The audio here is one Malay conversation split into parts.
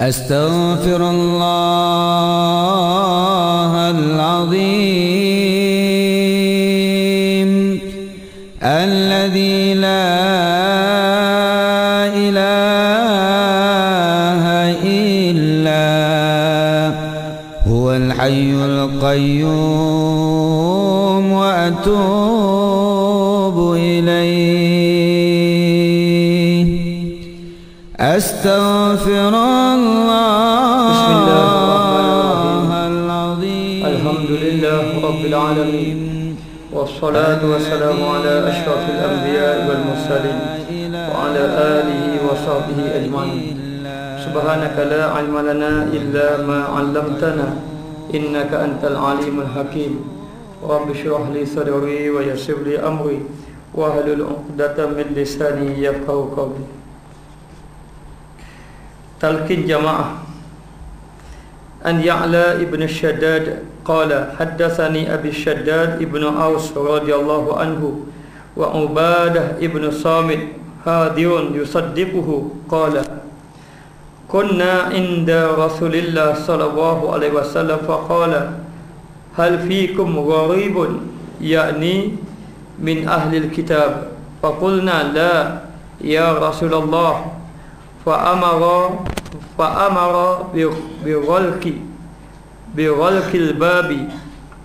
أستغفر الله العظيم الذي لا إله إلا هو الحي القيوم وأتوب إليه أستغفر الله العظيم الحمد لله رب العالمين والصلاة والسلام على أشرف الأنبياء والمرسلين وعلى آله وصحبه أجمعين. سبحانك لا علم لنا إلا ما علمتنا إنك أنت العليم الحكيم. رب اشرح لي صدري ويسر لي أمري واحلل عقدة من لساني يفقهوا قولي. تلقين جماعة أن يعلى ابن الشداد قال حدثني أبي الشداد ابن أوس رضي الله عنه وعبادة ابن صامت هادي يصدقه قال كنا عند رسول الله صلى الله عليه وسلم فقال هل فيكم غريب يعني من أهل الكتاب فقلنا لا يا رسول الله فأمر بغلق الباب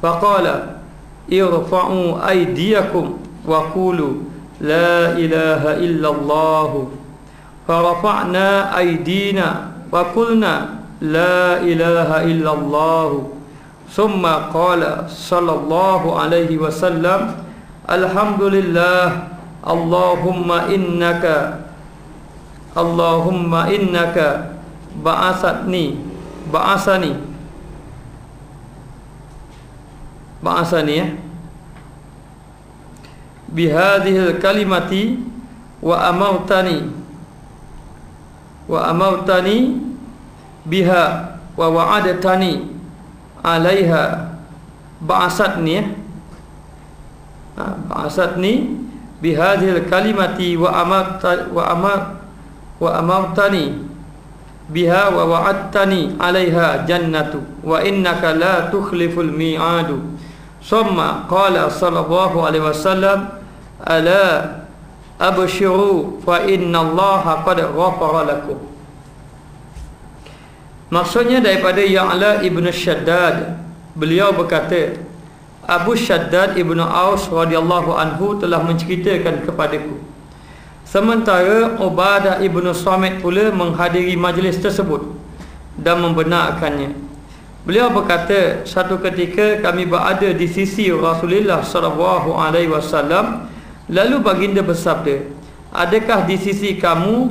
فقال ارفعوا أيديكم وقولوا لا إله إلا الله فرفعنا أيدينا وقلنا لا إله إلا الله ثم قال صلى الله عليه وسلم الحمد لله اللهم إنك بعثني بهذه الكلمة وأمرتني بها ووعدتني عليها بعثتني بهذه الكلمة وأمرتني بها ووعدتني عليها جنة وإنك لا تخلف الميعاد ثم قال صلى الله عليه وسلم ألا أبشروا فإن الله قد غفر لكم. Maksudnya daripada Ya'la ibn Shaddad, beliau berkata Abu Shaddad ibn Aus radhiyallahu anhu telah menceritakan kepadaku, sementara Ubadah ibn Samit pula menghadiri majlis tersebut dan membenarkannya. Beliau berkata, satu ketika kami berada di sisi Rasulullah sallallahu alaihi wasallam, lalu baginda bersabda, adakah di sisi kamu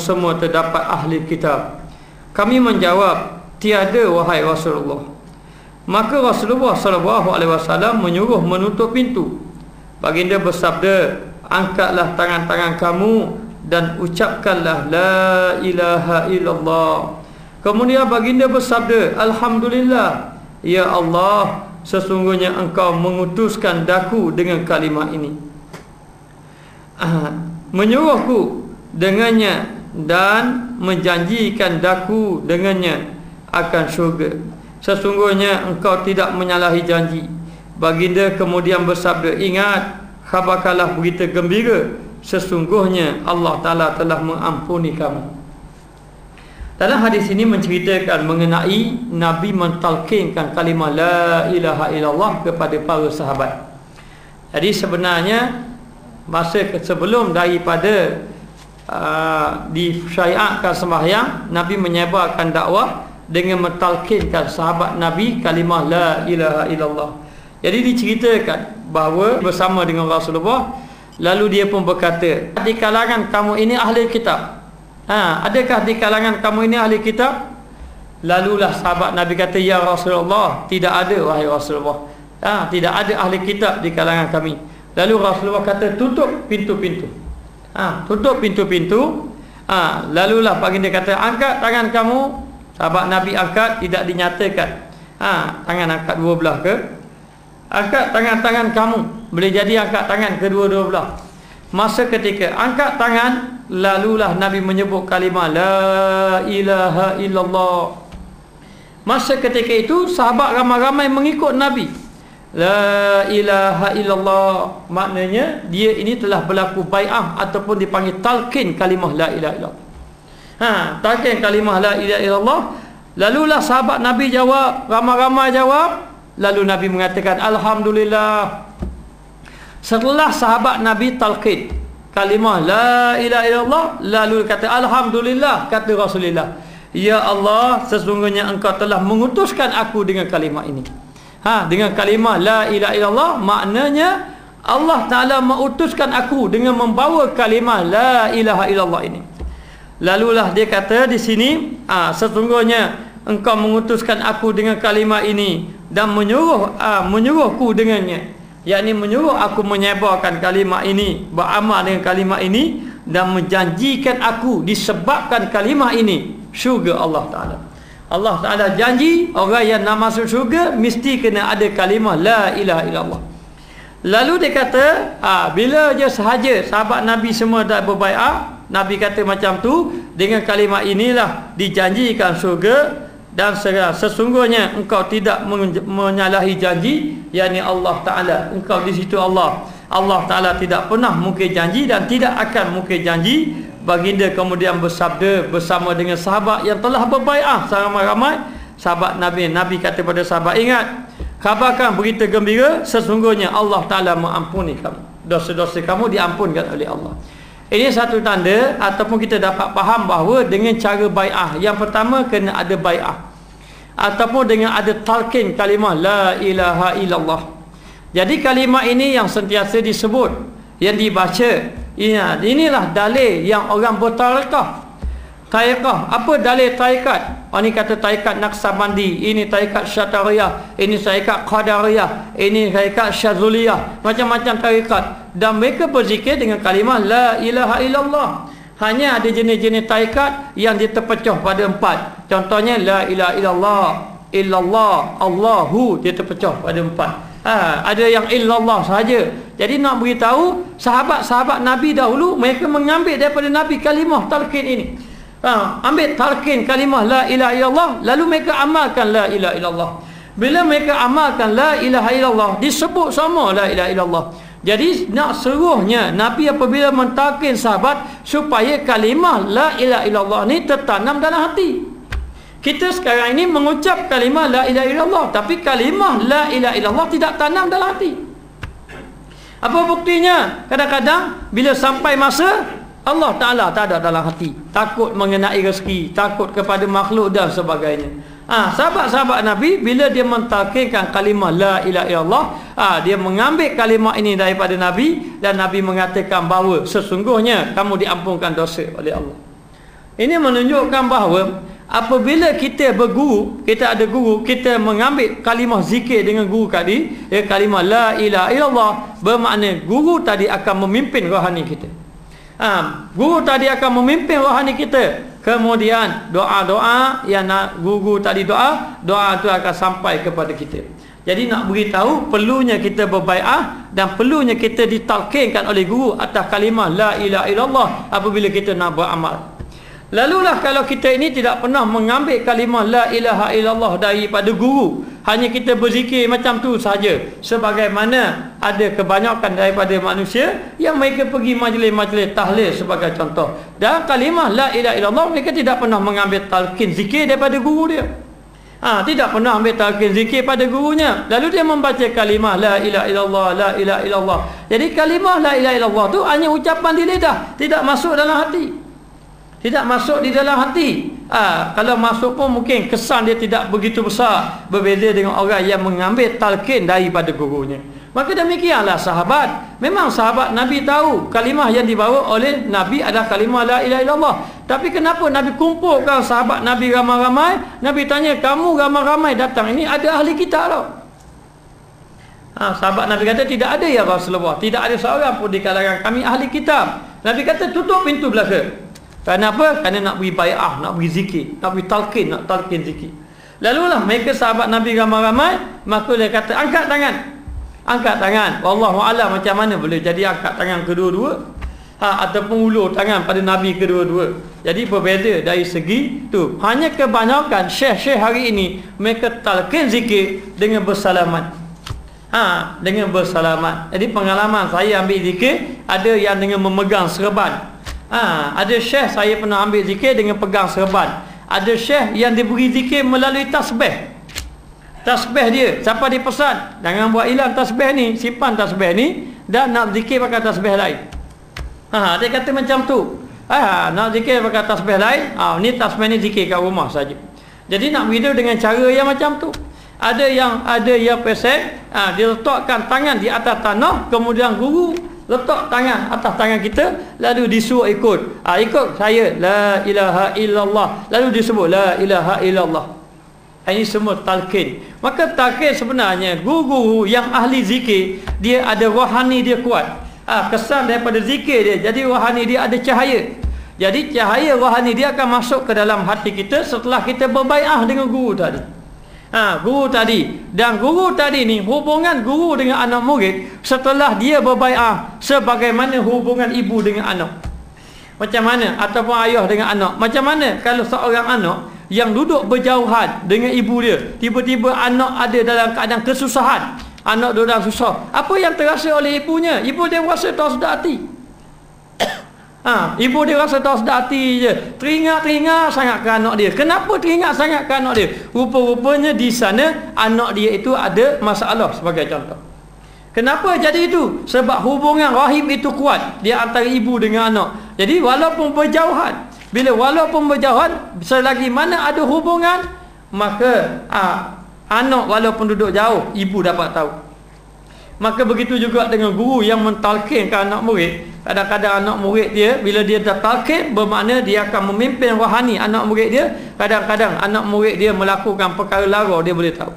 semua terdapat ahli kitab? Kami menjawab, tiada wahai Rasulullah. Maka Rasulullah sallallahu alaihi wasallam menyuruh menutup pintu. Baginda bersabda, angkatlah tangan-tangan kamu dan ucapkanlah la ilaha illallah. Kemudian baginda bersabda, alhamdulillah, ya Allah, sesungguhnya engkau mengutuskan daku dengan kalimah ini, menyuruhku dengannya dan menjanjikan daku dengannya akan syurga. Sesungguhnya engkau tidak menyalahi janji. Baginda kemudian bersabda, ingat, khabarkanlah berita gembira, sesungguhnya Allah Ta'ala telah mengampuni kamu. Dalam hadis ini menceritakan mengenai Nabi mentalkinkan kalimah la ilaha illallah kepada para sahabat. Jadi sebenarnya masa sebelum daripada disyariatkan sembahyang, Nabi menyebarkan dakwah dengan mentalkinkan sahabat Nabi kalimah la ilaha illallah. Jadi diceritakan bahawa bersama dengan Rasulullah, lalu dia pun berkata, di kalangan kamu ini ahli kitab. Adakah di kalangan kamu ini ahli kitab? Lalulah sahabat Nabi kata, ya Rasulullah, tidak ada wahai Rasulullah. Tidak ada ahli kitab di kalangan kami. Lalu Rasulullah kata, tutup pintu-pintu. Tutup pintu-pintu. Lalulah baginda kata, angkat tangan kamu. Sahabat Nabi angkat, tidak dinyatakan tangan angkat dua belah ke. Angkat tangan-tangan kamu. Boleh jadi angkat tangan kedua-dua belah. Masa ketika angkat tangan, lalulah Nabi menyebut kalimah la ilaha illallah. Masa ketika itu sahabat ramai-ramai mengikut Nabi. La ilaha illallah, maknanya dia ini telah berlaku bai'ah ataupun dipanggil talqin kalimah la ilaha illallah. Talqin kalimah la ilaha illallah. Lalulah sahabat Nabi jawab, ramai-ramai jawab. Lalu Nabi mengatakan alhamdulillah. Setelah sahabat Nabi talqin kalimah la ilaha illallah, lalu kata alhamdulillah, kata Rasulullah, ya Allah, sesungguhnya engkau telah mengutuskan aku dengan kalimah ini. Dengan kalimah la ilaha illallah, maknanya Allah Ta'ala mengutuskan aku dengan membawa kalimah la ilaha illallah ini. Lalulah dia kata di sini, sesungguhnya engkau mengutuskan aku dengan kalimah ini dan menyuruhku dengannya, yakni menyuruh aku menyebarkan kalimah ini, beramal dengan kalimah ini, dan menjanjikan aku disebabkan kalimah ini syurga Allah Ta'ala. Allah Ta'ala janji orang yang nak masuk syurga mesti kena ada kalimah la ilaha illallah. Lalu dia kata, bila je sahaja sahabat Nabi semua dah berbai'ah, Nabi kata macam tu, dengan kalimah inilah dijanjikan syurga. Dan sesungguhnya engkau tidak menyalahi janji, yakni Allah Ta'ala, engkau di situ Allah Ta'ala tidak pernah mungkir janji dan tidak akan mungkir janji. Baginda kemudian bersabda bersama dengan sahabat yang telah berbai'ah ramai-ramai sahabat Nabi. Nabi kata pada sahabat, ingat, kabarkan berita gembira, sesungguhnya Allah Ta'ala mengampuni kamu, dosa-dosa kamu diampunkan oleh Allah. Ini satu tanda ataupun kita dapat faham bahawa dengan cara bai'ah, yang pertama kena ada bai'ah ataupun dengan ada talqin kalimah la ilaha illallah. Jadi kalimah ini yang sentiasa disebut, yang dibaca. Inilah dalil yang orang bertarekah. Tarekah, apa dalil tarekat? Ini kata tarekat Naqsabandi, ini tarekat Syatariyah, ini tarekat Qadariyah, ini tarekat Syazuliyah, macam-macam tarekat. Dan mereka berzikir dengan kalimah la ilaha illallah. Hanya ada jenis-jenis tarekat yang dia terpecah pada 4. Contohnya la ilaha illallah, Allahu, dia terpecah pada 4. Ada yang illallah sahaja. Jadi nak beritahu sahabat-sahabat Nabi dahulu, mereka mengambil daripada Nabi kalimah talqin ini. Ambil talqin kalimah la ilaha illallah, lalu mereka amalkan la ilaha illallah. Bila mereka amalkan la ilaha illallah, disebut sama la ilaha illallah. Jadi nak seruhnya Nabi apabila mentalqin sahabat supaya kalimah la ilaha illallah ni tertanam dalam hati. Kita sekarang ini mengucap kalimah la ilaha illallah, tapi kalimah la ilaha illallah tidak tanam dalam hati. Apa buktinya? Kadang-kadang bila sampai masa Allah Ta'ala tak ada dalam hati, takut mengenai rezeki, takut kepada makhluk dan sebagainya. Sahabat-sahabat Nabi bila dia mentalqinkan kalimah la ilaha illallah, dia mengambil kalimah ini daripada Nabi, dan Nabi mengatakan bahawa sesungguhnya kamu diampunkan dosa oleh Allah. Ini menunjukkan bahawa apabila kita berguru, kita ada guru, kita mengambil kalimah zikir dengan guru tadi, kalimah la ilaha illallah, bermakna guru tadi akan memimpin rohani kita. Guru tadi akan memimpin rohani kita. Kemudian doa-doa yang nak guru tadi doa itu akan sampai kepada kita. Jadi nak beritahu perlunya kita berbai'ah dan perlunya kita ditalqinkan oleh guru atas kalimah la ilaha illallah apabila kita nak beramal. Lalulah kalau kita ini tidak pernah mengambil kalimah la ilaha illallah daripada guru, hanya kita berzikir macam tu saja, sebagaimana ada kebanyakan daripada manusia yang mereka pergi majlis-majlis tahlil sebagai contoh, dan kalimah la ilaha illallah mereka tidak pernah mengambil talqin zikir daripada guru dia. Tidak pernah ambil talqin zikir pada gurunya, lalu dia membaca kalimah la ilaha illallah, la ilaha illallah. Jadi kalimah la ilaha illallah tu hanya ucapan di lidah, tidak masuk dalam hati. Tidak masuk di dalam hati. Kalau masuk pun mungkin kesan dia tidak begitu besar, berbeza dengan orang yang mengambil talqin daripada gurunya. Maka demikianlah sahabat. Memang sahabat Nabi tahu kalimah yang dibawa oleh Nabi adalah kalimah la ilaha illallah. Tapi kenapa Nabi kumpulkan sahabat Nabi ramai-ramai? Nabi tanya, kamu ramai-ramai datang ini ada ahli kitab tau. Sahabat Nabi kata, tidak ada ya Rasulullah, tidak ada seorang pun di kalangan kami ahli kitab. Nabi kata, tutup pintu belaka. Kenapa? Kerana nak beri bai'ah, nak beri zikir, nak beri talqin, nak talqin zikir. Lalulah mereka sahabat Nabi ramai-ramai, maka dia kata, angkat tangan. Angkat tangan. Wallahu a'lam macam mana boleh jadi angkat tangan kedua-dua. ataupun ulur tangan pada Nabi kedua-dua. Jadi berbeza dari segi tu. Hanya kebanyakan syekh-syekh hari ini mereka talqin zikir dengan bersalaman. Dengan bersalaman. Jadi pengalaman saya ambil zikir, ada yang dengan memegang serban. Ada syekh saya pernah ambil zikir dengan pegang serban. Ada syekh yang diberi zikir melalui tasbih. Tasbih dia, siapa dia pesan, jangan buat hilang tasbih ni, simpan tasbih ni dan nak zikir pakai tasbih lain. Dia kata macam tu. Nak zikir pakai tasbih lain, ni tasbih ni zikir kat rumah saja. Jadi nak video dengan cara yang macam tu. Ada yang pesan, dia letakkan tangan di atas tanah, kemudian guru letak tangan atas tangan kita, lalu disuruh ikut. Ikut saya, la ilaha illallah, lalu disebut la ilaha illallah. Ini semua talqin. Maka talqin sebenarnya guru-guru yang ahli zikir, dia ada rohani dia kuat. Kesan daripada zikir dia, jadi rohani dia ada cahaya. Jadi cahaya rohani dia akan masuk ke dalam hati kita setelah kita berbai'ah dengan guru tadi. Guru tadi. Dan guru tadi ni, hubungan guru dengan anak murid setelah dia berbai'ah sebagaimana hubungan ibu dengan anak. Macam mana? Ataupun ayah dengan anak. Macam mana kalau seorang anak yang duduk berjauhan dengan ibu dia, tiba-tiba anak ada dalam keadaan kesusahan, anak duduk dalam susah, apa yang terasa oleh ibunya? Ibu dia rasa tak sedar hati. Ibu dia rasa tak sedar hati je, teringat sangat ke anak dia. Kenapa teringat sangat ke anak dia? Rupa-rupanya di sana anak dia itu ada masalah, sebagai contoh. Kenapa jadi itu? Sebab hubungan rahim itu kuat di antara ibu dengan anak. Jadi walaupun berjauhan, walaupun berjauhan, selagi mana ada hubungan, maka anak walaupun duduk jauh, ibu dapat tahu. Maka begitu juga dengan guru yang mentalqinkan anak murid. Kadang-kadang anak murid dia, bila dia dah talqin, bermakna dia akan memimpin rohani anak murid dia. Kadang-kadang anak murid dia melakukan perkara lara, dia boleh tahu.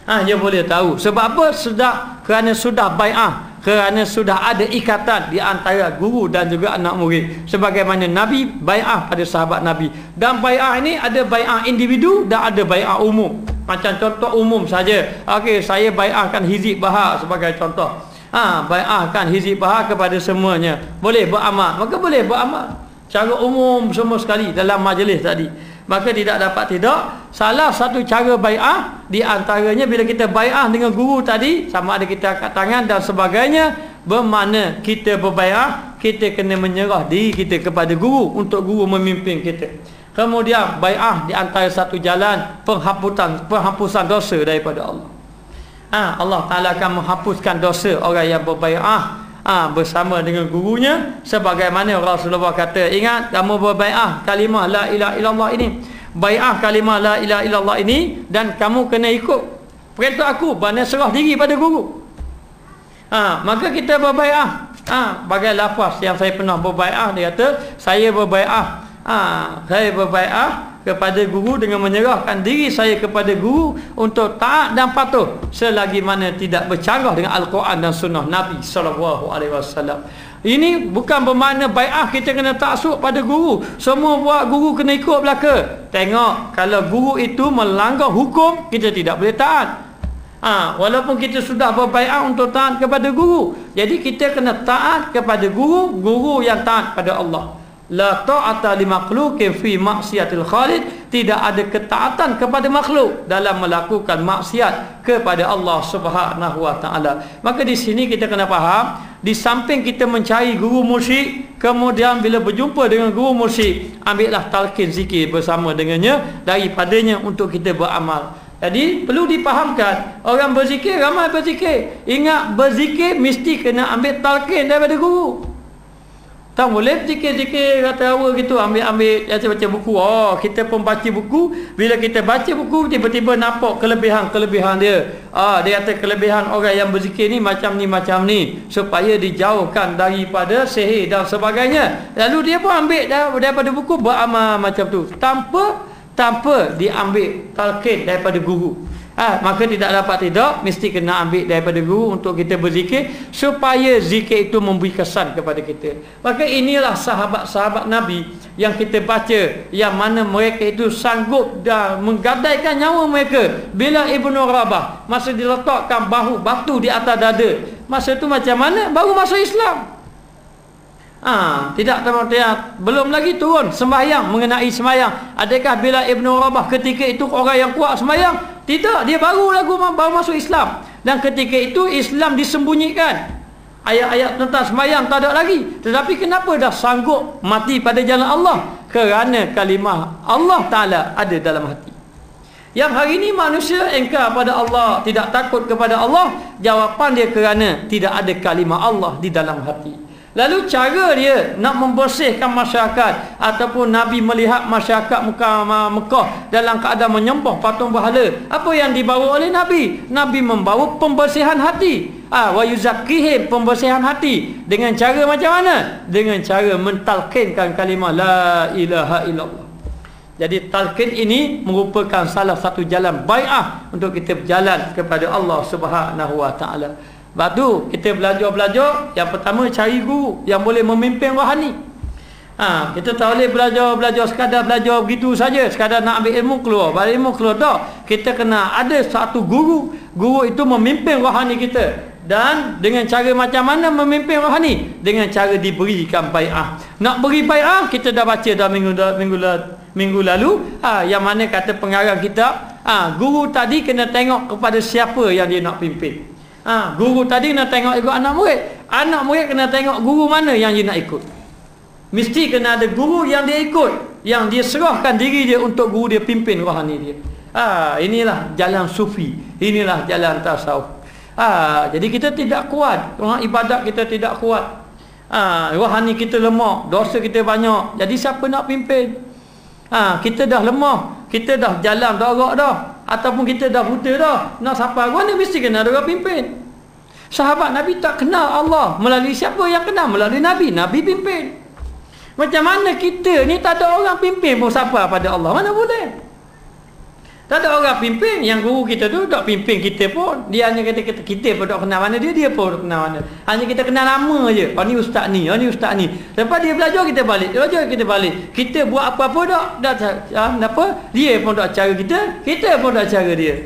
Dia boleh tahu. Sebab apa? Kerana sudah bai'ah, kerana sudah ada ikatan di antara guru dan juga anak murid. Sebagaimana Nabi bai'ah pada sahabat Nabi. Dan bai'ah ini ada bai'ah individu dan ada bai'ah umum. Macam contoh umum saja. Okey, saya bai'ahkan Hizib Bahar sebagai contoh. Bai'ahkan Hizib Bahar kepada semuanya. Boleh beramal, maka boleh beramal cara umum semua sekali dalam majlis tadi. Maka tidak dapat tidak, salah satu cara bai'ah di antaranya bila kita bai'ah dengan guru tadi, sama ada kita angkat tangan dan sebagainya, bermakna kita berbai'ah, kita kena menyerah diri kita kepada guru untuk guru memimpin kita. Kemudian bai'ah di antara satu jalan penghapusan dosa daripada Allah. Allah Ta'ala akan menghapuskan dosa orang yang berbai'ah bersama dengan gurunya, sebagaimana Rasulullah kata, ingat kamu berbai'ah kalimah la ilaha illallah ini, bai'ah kalimah la ilaha illallah ini, dan kamu kena ikut perintah aku, bermakna serah diri pada guru. Maka kita berbai'ah. Bagai lafaz yang saya pernah berbai'ah, dia kata saya berbai'ah kepada guru dengan menyerahkan diri saya kepada guru untuk taat dan patuh selagi mana tidak bercanggah dengan Al-Quran dan sunnah Nabi SAW. Ini bukan bermakna bai'ah kita kena taksub pada guru, semua buat guru kena ikut belaka. Tengok, kalau guru itu melanggar hukum, kita tidak boleh taat. Walaupun kita sudah berbai'ah untuk taat kepada guru, jadi kita kena taat kepada guru yang taat pada Allah. La ta'ata li makhluqin fi maksiatil khaliq, tidak ada ketaatan kepada makhluk dalam melakukan maksiat kepada Allah Subhanahu wa taala. Maka di sini kita kena faham, di samping kita mencari guru mursyid, kemudian bila berjumpa dengan guru mursyid, ambillah talqin zikir bersama dengannya, daripadanya untuk kita beramal. Jadi perlu dipahamkan, orang berzikir, ramai berzikir. Ingat, berzikir mesti kena ambil talqin daripada guru. Tak boleh zikir-zikir kata apa gitu, ambil baca buku. Kita pun baca buku, bila kita baca buku tiba-tiba nampak kelebihan dia. Dia kata kelebihan orang yang berzikir ni macam ni supaya dijauhkan daripada sihir dan sebagainya. Lalu dia pun ambil daripada buku, beramal macam tu tanpa diambil talqin daripada guru. Maka tidak dapat tidak, mesti kena ambil daripada guru untuk kita berzikir, supaya zikir itu memberi kesan kepada kita. Maka inilah sahabat-sahabat Nabi yang kita baca, yang mana mereka itu sanggup dan menggadaikan nyawa mereka. Bila Ibnu Rabah masa diletakkan batu di atas dada, masa itu macam mana? Baru masuk Islam. Tidak tertiap. Belum lagi turun sembahyang, mengenai sembahyang. Adakah bila Ibnu Rabah ketika itu orang yang kuat sembahyang? Tidak, dia baru masuk Islam. Dan ketika itu Islam disembunyikan. Ayat-ayat tentang sembahyang tak ada lagi. Tetapi kenapa dah sanggup mati pada jalan Allah? Kerana kalimah Allah Ta'ala ada dalam hati. Yang hari ini manusia engkar pada Allah, tidak takut kepada Allah, jawapan dia kerana tidak ada kalimah Allah di dalam hati. Lalu cara dia nak membersihkan masyarakat ataupun Nabi melihat masyarakat Mekah dalam keadaan menyembah patung berhala, apa yang dibawa oleh Nabi? Nabi membawa pembersihan hati. Wa yuzakkihim, pembersihan hati. Dengan cara macam mana? Dengan cara mentalkinkan kalimah la ilaha illallah. Jadi talqin ini merupakan salah satu jalan bai'ah untuk kita berjalan kepada Allah Subhanahu wa taala. Lepas tu kita belajar, yang pertama cari guru yang boleh memimpin rohani. Kita tak boleh belajar sekadar belajar begitu saja, sekadar nak ambil ilmu keluar, balik ilmu keluar tak. Kita kena ada satu guru itu memimpin rohani kita. Dan dengan cara macam mana memimpin rohani? Dengan cara diberikan bai'ah. Nak beri bai'ah, kita dah baca dah minggu lalu, yang mana kata pengarang kitab, guru tadi kena tengok kepada siapa yang dia nak pimpin. Guru tadi kena tengok ikut anak murid kena tengok guru mana yang dia nak ikut. Mesti kena ada guru yang dia ikut, yang dia serahkan diri dia untuk guru dia pimpin rohani dia. Inilah jalan sufi, inilah jalan tasawuf. Jadi kita tidak kuat, orang ibadat kita tidak kuat, rohani kita lemah, dosa kita banyak. Jadi siapa nak pimpin? Kita dah lemah, kita dah jalan dah agak dah, ataupun kita dah buta dah, nak siapa mana mesti kena ada orang pimpin. Sahabat Nabi tak kenal Allah, melalui siapa yang kenal? Melalui Nabi. Nabi pimpin. Macam mana kita ni tak ada orang pimpin pun siapa pada Allah? Mana boleh? Tak ada orang pimpin. Yang guru kita tu tak pimpin kita pun. Dia hanya kata kita pun tak kenal mana dia pun tak kenal mana. Hanya kita kenal nama je. Ni ustaz ni, ni ustaz ni. Lepas dia belajar kita balik, kita buat apa-apa tak apa, dia pun tak cara kita pun tak cara dia.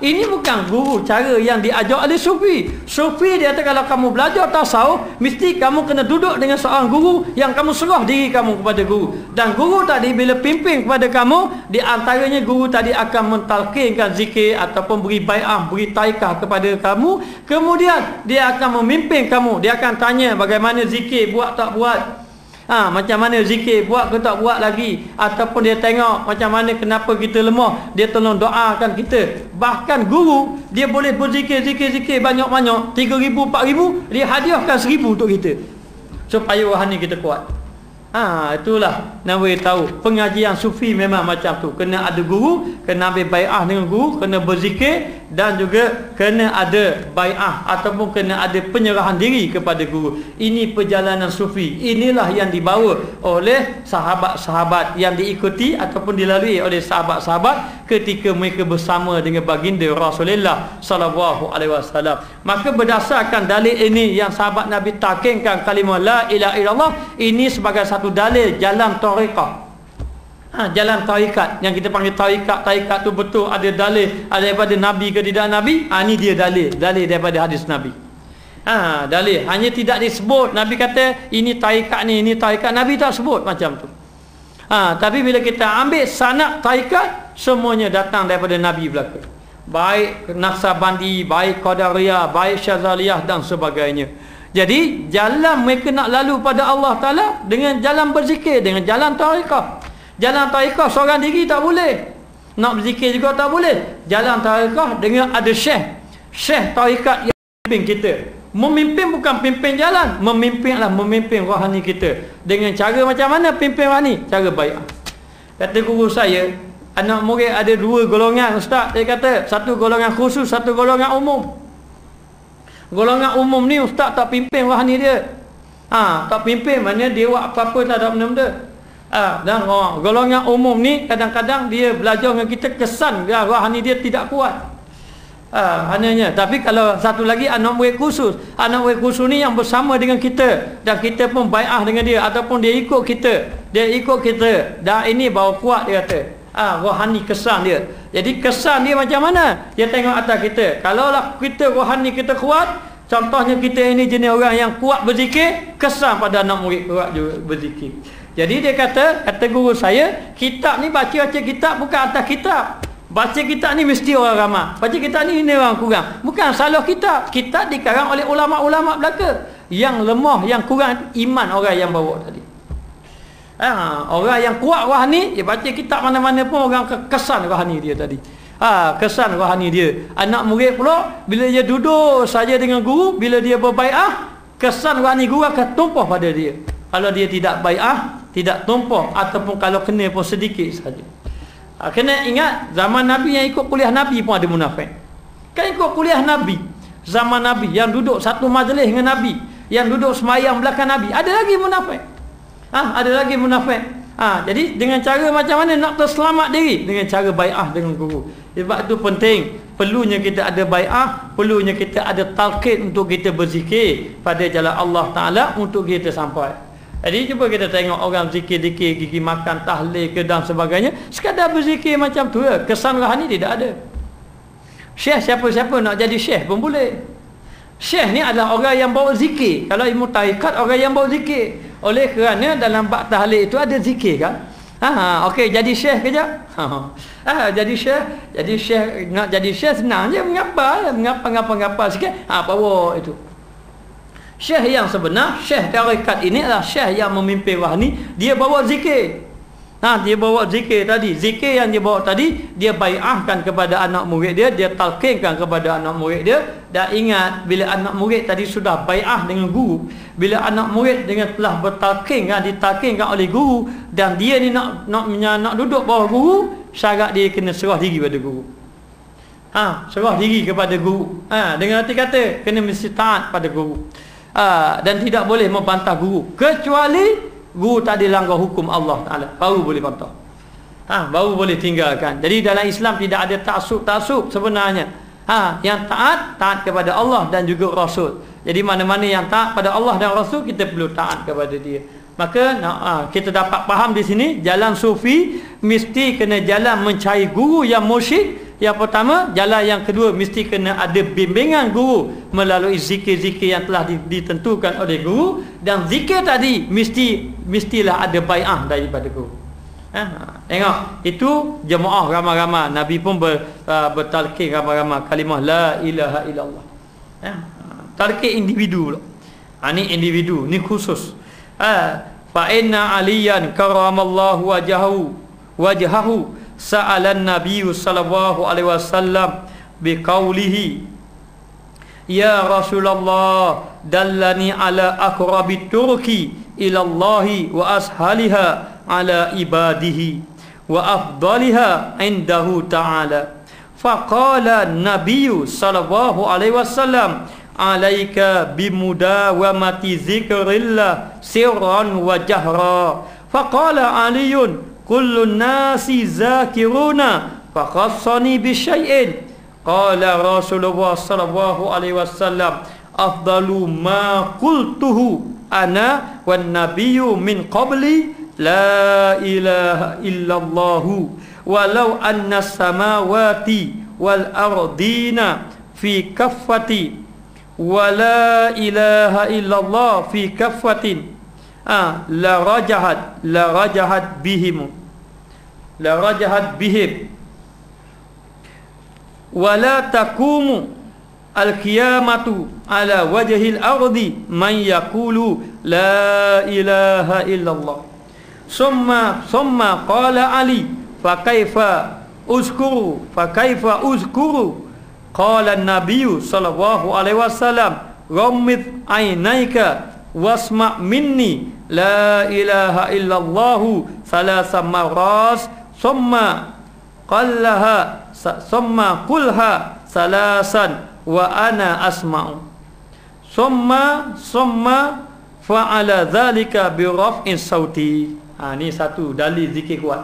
Ini bukan guru cara yang diajar oleh sufi. Sufi dia kata kalau kamu belajar tasawuf, mesti kamu kena duduk dengan seorang guru yang kamu serah diri kamu kepada guru. Dan guru tadi bila pimpin kepada kamu, di antaranya guru tadi akan mentalkinkan zikir ataupun beri bai'ah, beri taikah kepada kamu. Kemudian dia akan memimpin kamu. Dia akan tanya bagaimana zikir, buat tak buat, macam mana zikir, buat ke tak buat lagi. Ataupun dia tengok macam mana, kenapa kita lemah, dia tolong doakan kita. Bahkan guru dia boleh berzikir banyak-banyak, 3,000, 4,000, dia hadiahkan 1,000 untuk kita supaya rohani kita kuat. Itulah nak tahu pengajian sufi memang macam tu. Kena ada guru, kena ambil bai'ah dengan guru, kena berzikir, dan juga kena ada bai'ah ataupun kena ada penyerahan diri kepada guru. Ini perjalanan sufi. Inilah yang dibawa oleh sahabat-sahabat, yang diikuti ataupun dilalui oleh sahabat-sahabat ketika mereka bersama dengan baginda Rasulullah sallallahu alaihi wasallam. Maka berdasarkan dalil ini yang sahabat Nabi takinkan kalimah la ilaha illallah, ini sebagai satu dalil jalan tariqah. Jalan tarikat yang kita panggil tarikat tu betul ada dalil, ada daripada Nabi ke tidak Nabi. Ini dia dalil daripada hadis Nabi. Dalil hanya tidak disebut Nabi kata ini tarikat ni, ini tarikat, Nabi tak sebut macam tu. Tapi bila kita ambil sanad tarikat, semuanya datang daripada Nabi belaka. Baik Naqsabandi, baik Qadariyah, baik Syazaliyah dan sebagainya. Jadi jalan mereka nak lalu pada Allah Ta'ala dengan jalan berzikir, dengan jalan tariqah. Jalan tariqah seorang diri tak boleh, nak berzikir juga tak boleh. Jalan tariqah dengan ada syekh tariqat yang memimpin kita. Memimpin bukan pimpin jalan, memimpin rohani kita. Dengan cara macam mana pimpin rohani? Cara bai'ah. Kata guru saya, anak murid ada 2 golongan ustaz. Dia kata satu golongan khusus, satu golongan umum. Golongan umum ni ustaz tak pimpin rohani dia. Tak pimpin, maknanya dia buat apa-apa tak ada benda-benda. Dan golongan umum ni kadang-kadang dia belajar dengan kita, kesan rohani dia tidak kuat. Hanya. Tapi kalau satu lagi anak murid khusus. Anak murid khusus ni yang bersama dengan kita, dan kita pun bai'ah dengan dia, ataupun dia ikut kita. Dan ini bawa kuat dia kata. Rohani kesan dia. Jadi kesan dia macam mana? Dia tengok atas kita. Kalaulah kita rohani kita kuat, Contohnya kita ini jenis orang yang kuat berzikir, kesan pada anak murid kuat juga berzikir. Jadi dia kata guru saya, kitab ni baca kitab bukan atas kitab. Baca kitab ni mesti orang ramai. Baca kitab ni ini orang kurang. Bukan salah kitab. Kitab dikarang oleh ulama-ulama belaka. Yang lemah, yang kurang iman orang yang bawa tadi. Orang yang kuat rohani, dia baca kitab mana-mana pun orang kesan rohani dia tadi. Kesan rohani dia. Anak murid pula bila dia duduk saja dengan guru, bila dia berbai'ah, kesan rohani guru akan tumpah pada dia. Kalau dia tidak bai'ah, tidak tumpah, ataupun kalau kena pun sedikit saja. Kena ingat, zaman Nabi yang ikut kuliah Nabi pun ada munafik. Kan ikut kuliah Nabi, zaman Nabi yang duduk satu majlis dengan Nabi, yang duduk semayang belakang Nabi, ada lagi munafik. Ada lagi munafik. Jadi dengan cara macam mana nak terselamat diri? Dengan cara bai'ah dengan guru. Sebab itu penting, perlunya kita ada bai'ah, perlunya kita ada talqin untuk kita berzikir pada jalan Allah Ta'ala untuk kita sampai. Jadi cuba kita tengok orang zikir-zikir, gigi makan, tahlil ke dan sebagainya, sekadar berzikir macam tu ya. Kesan rohani tidak ada. Syekh siapa-siapa nak jadi syekh pun boleh. Syekh ni adalah orang yang bawa zikir. Kalau ilmu tarikat, orang yang bawa zikir. Oleh kerana dalam bab tahlil itu ada zikir kan. Okey, jadi syekh kejap. Jadi syekh nak jadi syekh senang je, mengapa sikit. Bawa itu. Syekh yang sebenar, syekh tarikat ini adalah syekh yang memimpin rohani. Dia bawa zikir. Dia bawa zikir tadi. Zikir yang dia bawa tadi, dia bai'ahkan kepada anak murid dia, dia talqinkan kepada anak murid dia. Dan ingat, bila anak murid tadi sudah bai'ah dengan guru, bila anak murid dengan telah bertalqinkan, ditalqinkan oleh guru, dan dia ni nak duduk bawah guru, syarat dia kena serah diri pada guru. Serah diri kepada guru. Dengan arti kata, kena mesti taat pada guru. Dan tidak boleh membantah guru, kecuali guru tak dilanggar hukum Allah Ta'ala, baru boleh bantah. Baru boleh tinggalkan. Jadi dalam Islam tidak ada ta'assub sebenarnya. Yang taat kepada Allah dan juga Rasul. Jadi mana-mana yang taat pada Allah dan Rasul, kita perlu taat kepada dia. Maka kita dapat faham di sini, jalan sufi mesti kena jalan mencari guru yang mursyid. Yang pertama, jalan yang kedua mesti kena ada bimbingan guru melalui zikir-zikir yang telah ditentukan oleh guru, dan zikir tadi mestilah ada bai'ah daripada guru. Tengok, itu jemaah ramai-ramai. Nabi pun bertalqin ramai-ramai kalimah la ilaha illallah. Talqin individu pula. Ni individu, ni khusus. Fa inna aliyan karamallahu wajhahu sa'alan nabiyyu sallallahu alaihi wasallam biqaulihi ya Rasulullah dallani ala aqrabit turki ila Allahi wa ashaliha ala ibadihi wa afdaliha indahu ta'ala. Faqala nabiyyu sallallahu alaihi wasallam alaika bimudawamati zikrillah sirran wa jahra. Faqala aliyun kullun nasi zakiruna fakhassani bisyai'in. Qala Rasulullah sallallahu alaihi wasallam afdalu ma qultuhu ana wan nabiyyu min qabli la ilaha illallah walau anna samawati wal ardina fi kaffati wa la ilaha illallah fi kaffatin la rajahat bihim wa la taqumu al-qiyamatu ala wajhil ardi man yaqulu la ilaha illallah. Summa qala Ali fa kaifa uzkuru qala an-nabiyyu sallallahu alaihi wasallam ghammid aynaika wasma' minni la ilaha illallah thalatha marras summa qulha salasan wa ana asma'u summa fa'ala dhalika bi raf'in sauti. Ni satu dalil zikir kuat.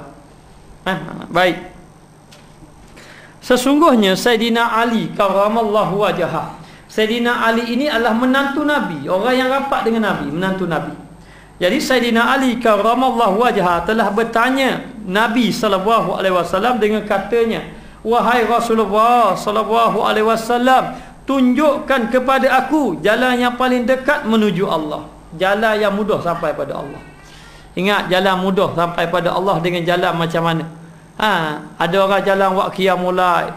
Baik. Sesungguhnya Sayyidina Ali karamallahu wajhah, Sayyidina Ali ini adalah menantu Nabi, orang yang rapat dengan Nabi, menantu Nabi. Jadi Sayyidina Ali karamallahu wajhah telah bertanya Nabi sallallahu alaihi wasallam dengan katanya, wahai Rasulullah sallallahu alaihi wasallam, tunjukkan kepada aku jalan yang paling dekat menuju Allah, jalan yang mudah sampai pada Allah. Ingat, jalan mudah sampai pada Allah dengan jalan macam mana? Ada orang jalan wak qiyamulai,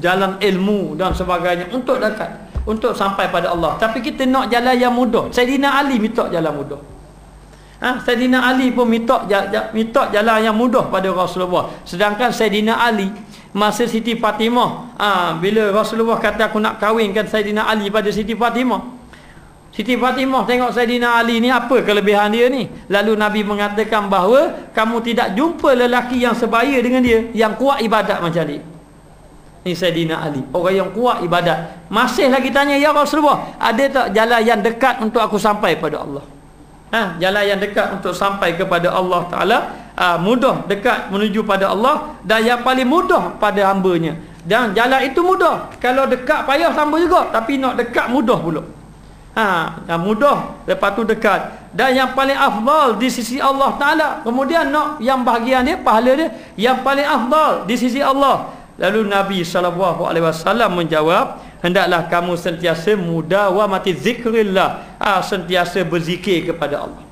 jalan ilmu dan sebagainya untuk dekat, untuk sampai pada Allah. Tapi kita nak jalan yang mudah. Saidina Ali minta jalan mudah. Saidina Ali pun minta jalan yang mudah pada Rasulullah. Sedangkan Saidina Ali masa Siti Fatimah, bila Rasulullah kata aku nak kahwinkan Saidina Ali pada Siti Fatimah, Siti Fatimah tengok Saidina Ali ni apa kelebihan dia ni. Lalu Nabi mengatakan bahawa kamu tidak jumpa lelaki yang sebaya dengan dia, yang kuat ibadat macam dia. Ni Saidina Ali, orang yang kuat ibadat. Masih lagi tanya, ya Rasulullah, ada tak jalan yang dekat untuk aku sampai pada Allah? Jalan yang dekat untuk sampai kepada Allah Ta'ala, mudah dekat menuju pada Allah, dan yang paling mudah pada hambanya. Dan jalan itu mudah. Kalau dekat payah sama juga, tapi nak dekat mudah pula. Yang mudah, lepas tu dekat, dan yang paling afdal di sisi Allah Ta'ala. Kemudian nak yang bahagian dia, pahala dia yang paling afdal di sisi Allah. Lalu Nabi SAW menjawab, hendaklah kamu sentiasa mudawamati zikrillah, sentiasa berzikir kepada Allah.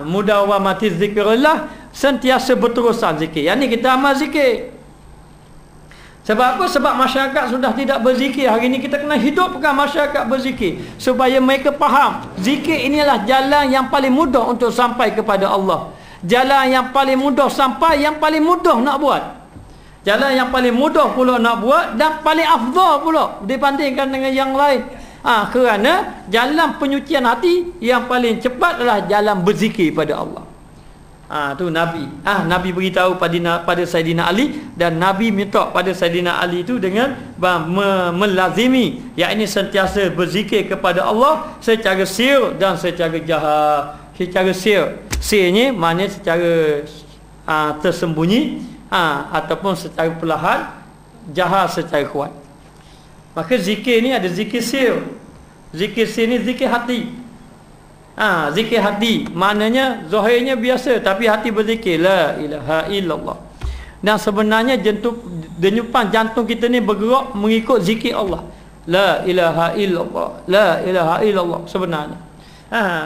Mudawamati zikrillah, sentiasa berterusan zikir. Yang ni kita amal zikir. Sebab apa? Sebab masyarakat sudah tidak berzikir. Hari ini kita kena hidupkan masyarakat berzikir, supaya mereka faham zikir inilah jalan yang paling mudah untuk sampai kepada Allah. Jalan yang paling mudah sampai, yang paling mudah nak buat. Jalan yang paling mudah pula nak buat, dan paling afdal pula dibandingkan dengan yang lain. Kerana jalan penyucian hati yang paling cepat adalah jalan berzikir pada Allah. Tu Nabi. Nabi beritahu pada Saidina Ali, dan Nabi minta pada Saidina Ali itu dengan melazimi, yakni sentiasa berzikir kepada Allah secara sir dan secara jahar. Secara sir, sirnya maknanya secara tersembunyi, ataupun secara perlahan, jahar secara kuat. Maka zikir ni ada zikir sir. Zikir sir ni zikir hati. Zikir hati maknanya zahirnya biasa, tapi hati berzikir la ilaha illallah. Dan sebenarnya denyupan jantung kita ni bergerak mengikut zikir Allah, la ilaha illallah, la ilaha illallah sebenarnya.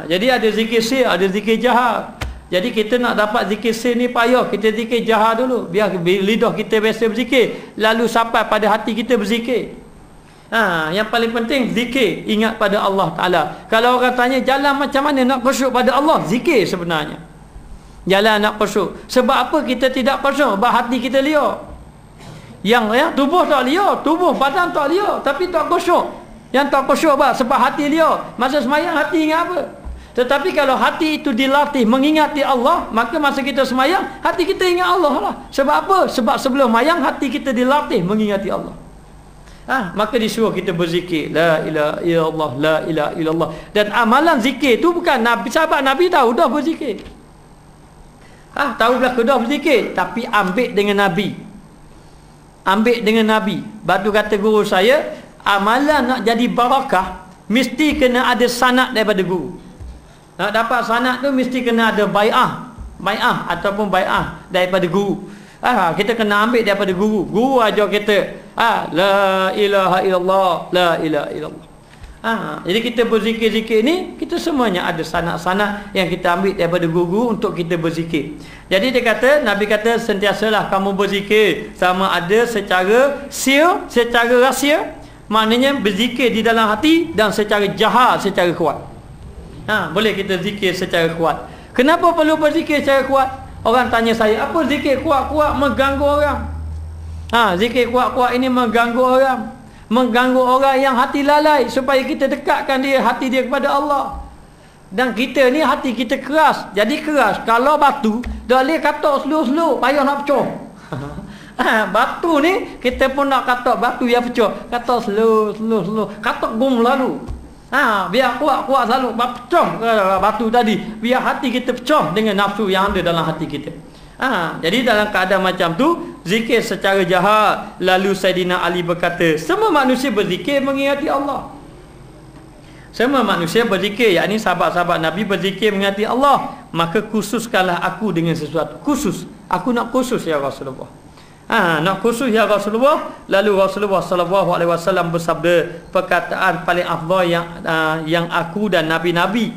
Jadi ada zikir sir, ada zikir jahar. Jadi kita nak dapat zikir sir ni payah kita zikir jahar dulu, biar lidah kita biasa berzikir, lalu sampai pada hati kita berzikir. Yang paling penting zikir, ingat pada Allah Ta'ala. Kalau orang tanya jalan macam mana nak khusyuk pada Allah, zikir sebenarnya jalan nak khusyuk. Sebab apa kita tidak khusyuk? Sebab hati kita liar. Yang tubuh tak liar, tubuh badan tak liar, tapi tak khusyuk. Yang tak khusyuk sebab hati liar. Masa semayang hati ingat apa? Tetapi kalau hati itu dilatih mengingati Allah, maka masa kita semayang hati kita ingat Allah lah. Sebab apa? Sebab sebelum semayang hati kita dilatih mengingati Allah. Maka disuruh kita berzikir la ilaha illallah, la ilaha illallah. Dan amalan zikir tu bukan Nabi, sahabat Nabi tahu dah berzikir. Tahu dah berzikir, tapi ambil dengan Nabi. Ambil dengan Nabi. Batu kata guru saya, amalan nak jadi barakah mesti kena ada sanad daripada guru. Nak dapat sanad tu mesti kena ada bai'ah ataupun bai'ah daripada guru. Kita kena ambil daripada guru. Guru ajar kita la ilaha illallah, la ilaha illallah. Jadi kita berzikir-zikir ni, kita semuanya ada sanad-sanad yang kita ambil daripada guru untuk kita berzikir. Jadi dia kata, Nabi kata sentiasalah kamu berzikir, sama ada secara sir, secara rahsia, maknanya berzikir di dalam hati, dan secara jahar, secara kuat. Boleh kita zikir secara kuat. Kenapa perlu berzikir secara kuat? Orang tanya saya, apa zikir kuat-kuat mengganggu orang? Zikir kuat-kuat ini mengganggu orang. Mengganggu orang yang hati lalai, supaya kita dekatkan hati dia kepada Allah. Dan kita ni hati kita keras. Jadi keras, kalau batu dah boleh katok slow-slow, payah nak pecah. Batu ni kita pun nak katok batu yang pecah, katok slow, katok gum lalu. Biar kuat-kuat selalu pecah batu tadi, biar hati kita pecah dengan nafsu yang ada dalam hati kita. Jadi dalam keadaan macam tu, zikir secara jahar. Lalu Saidina Ali berkata, semua manusia berzikir mengingati Allah. Semua manusia berzikir, yakni sahabat-sahabat Nabi berzikir mengingati Allah. Maka khususkanlah aku dengan sesuatu. Khusus, aku nak khusus ya Rasulullah. Nak khusus ya Rasulullah. Lalu Rasulullah sallallahu alaihi wasallam bersabda perkataan paling afdal yang aku dan nabi-nabi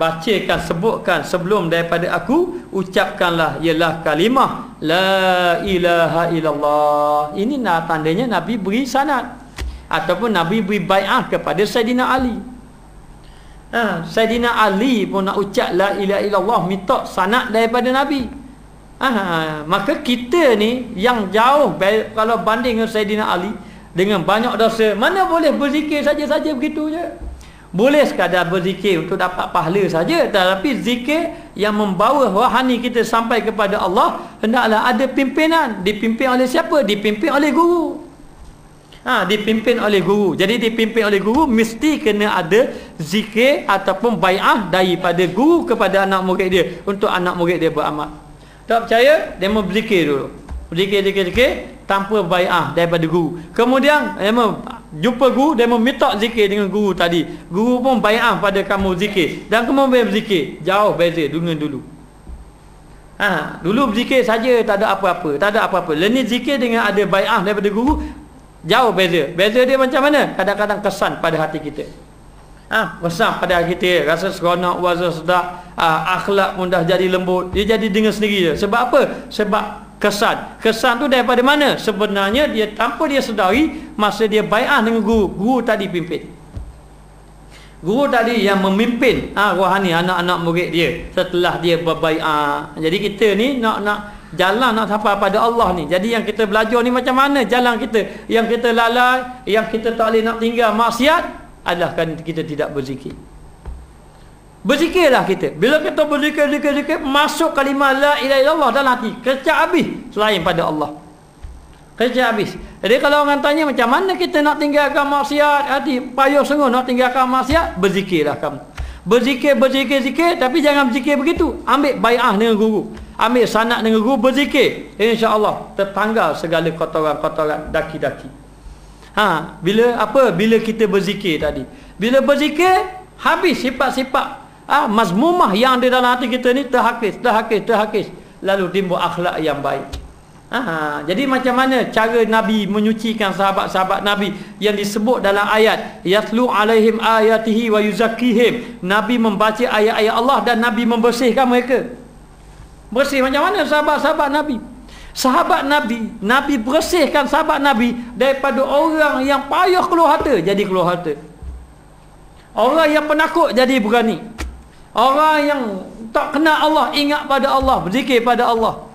bacakan, sebutkan sebelum daripada aku, ucapkanlah ialah kalimah la ilaha illallah. Ini tandanya Nabi beri sanad ataupun Nabi beri bai'ah kepada Saidina Ali. Saidina Ali pun nak ucap la ilaha illallah, minta sanad daripada Nabi. Maka kita ni yang jauh kalau banding dengan Saidina Ali dengan banyak dosa, mana boleh berzikir saja-saja begitu je. Boleh sekadar berzikir untuk dapat pahala saja, tetapi zikir yang membawa rohani kita sampai kepada Allah hendaklah ada pimpinan. Dipimpin oleh siapa? Dipimpin oleh guru. Dipimpin oleh guru. Jadi dipimpin oleh guru mesti kena ada zikir ataupun bai'ah daripada guru kepada anak murid dia untuk anak murid dia beramal. Tak percaya, dia mau berzikir dulu. Berzikir tanpa bai'ah daripada guru. Kemudian dia mau jumpa guru, dia meminta zikir dengan guru tadi. Guru pun bai'ah pada kamu zikir dan kemudian berzikir. Jauh beza dengan dulu. Dulu berzikir saja tak ada apa-apa. Lepas zikir dengan ada bai'ah daripada guru, jauh beza. Beza dia macam mana? Kadang-kadang kesan pada hati kita. Kesan pada hati kita, rasa seronok, rasa sedap, akhlak pun dah jadi lembut. Dia jadi dengan sendiri je. Sebab apa? Sebab kesan tu daripada mana? Sebenarnya dia tanpa dia sedari, masa dia bai'ah dengan guru tadi pimpin. Guru tadi yang memimpin rohani anak-anak murid dia setelah dia berbai'ah. Jadi kita ni nak jalan nak sampai pada Allah ni. Jadi yang kita belajar ni macam mana jalan kita? Yang kita lalai, yang kita tak boleh nak tinggal maksiat adalah kan kita tidak berzikir. Berzikirlah kita. Bila kita berzikir, masuk kalimah la ilaha illallah dalam hati, kecak habis selain pada Allah. Kecak habis. Jadi kalau orang tanya macam mana kita nak tinggalkan maksiat, hati payah sungguh nak tinggalkan maksiat, berzikirlah kamu. Berzikir, tapi jangan berzikir begitu. Ambil bai'ah dengan guru. Ambil sanad dengan guru, berzikir. InsyaAllah tertanggal segala kotoran-kotoran daki-daki. Bila kita berzikir tadi. Bila berzikir, habis sifat-sifat mazmumah yang ada dalam hati kita ni terhakis. Lalu timbul akhlak yang baik. Jadi macam mana cara Nabi menyucikan sahabat-sahabat Nabi yang disebut dalam ayat yatlu alaihim ayatihi wa yuzakkihim. Nabi membaca ayat-ayat Allah dan Nabi membersihkan mereka. Bersih macam mana sahabat-sahabat Nabi? Sahabat Nabi bersihkan sahabat Nabi daripada orang yang payah keluar harta jadi keluar harta. Orang yang penakut jadi berani. Orang yang tak kenal Allah ingat pada Allah, berzikir pada Allah.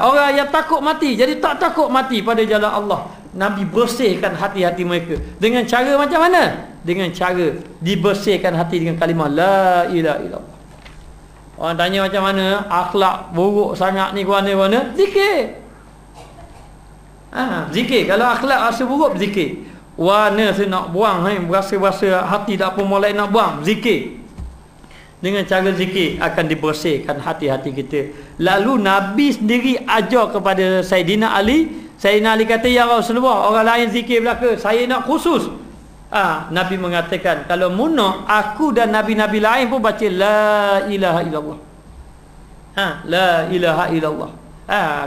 Orang yang takut mati jadi tak takut mati pada jalan Allah. Nabi bersihkan hati-hati mereka dengan cara macam mana? Dengan cara dibersihkan hati dengan kalimah la ilaha illallah. Orang tanya macam mana akhlak buruk sangat ni mana-mana, zikir. Zikir. Kalau akhlak rasa buruk, zikir. Warna saya nak buang, berasa-rasa hati tak apa mulai nak buang, zikir. Dengan cara zikir akan dibersihkan hati-hati kita. Lalu Nabi sendiri ajar kepada Saidina Ali. Saidina Ali kata, ya Rasulullah, orang lain zikir belaka, saya nak khusus. Nabi mengatakan, kalau munah, aku dan Nabi-Nabi lain pun baca la ilaha illallah. La ilaha illallah.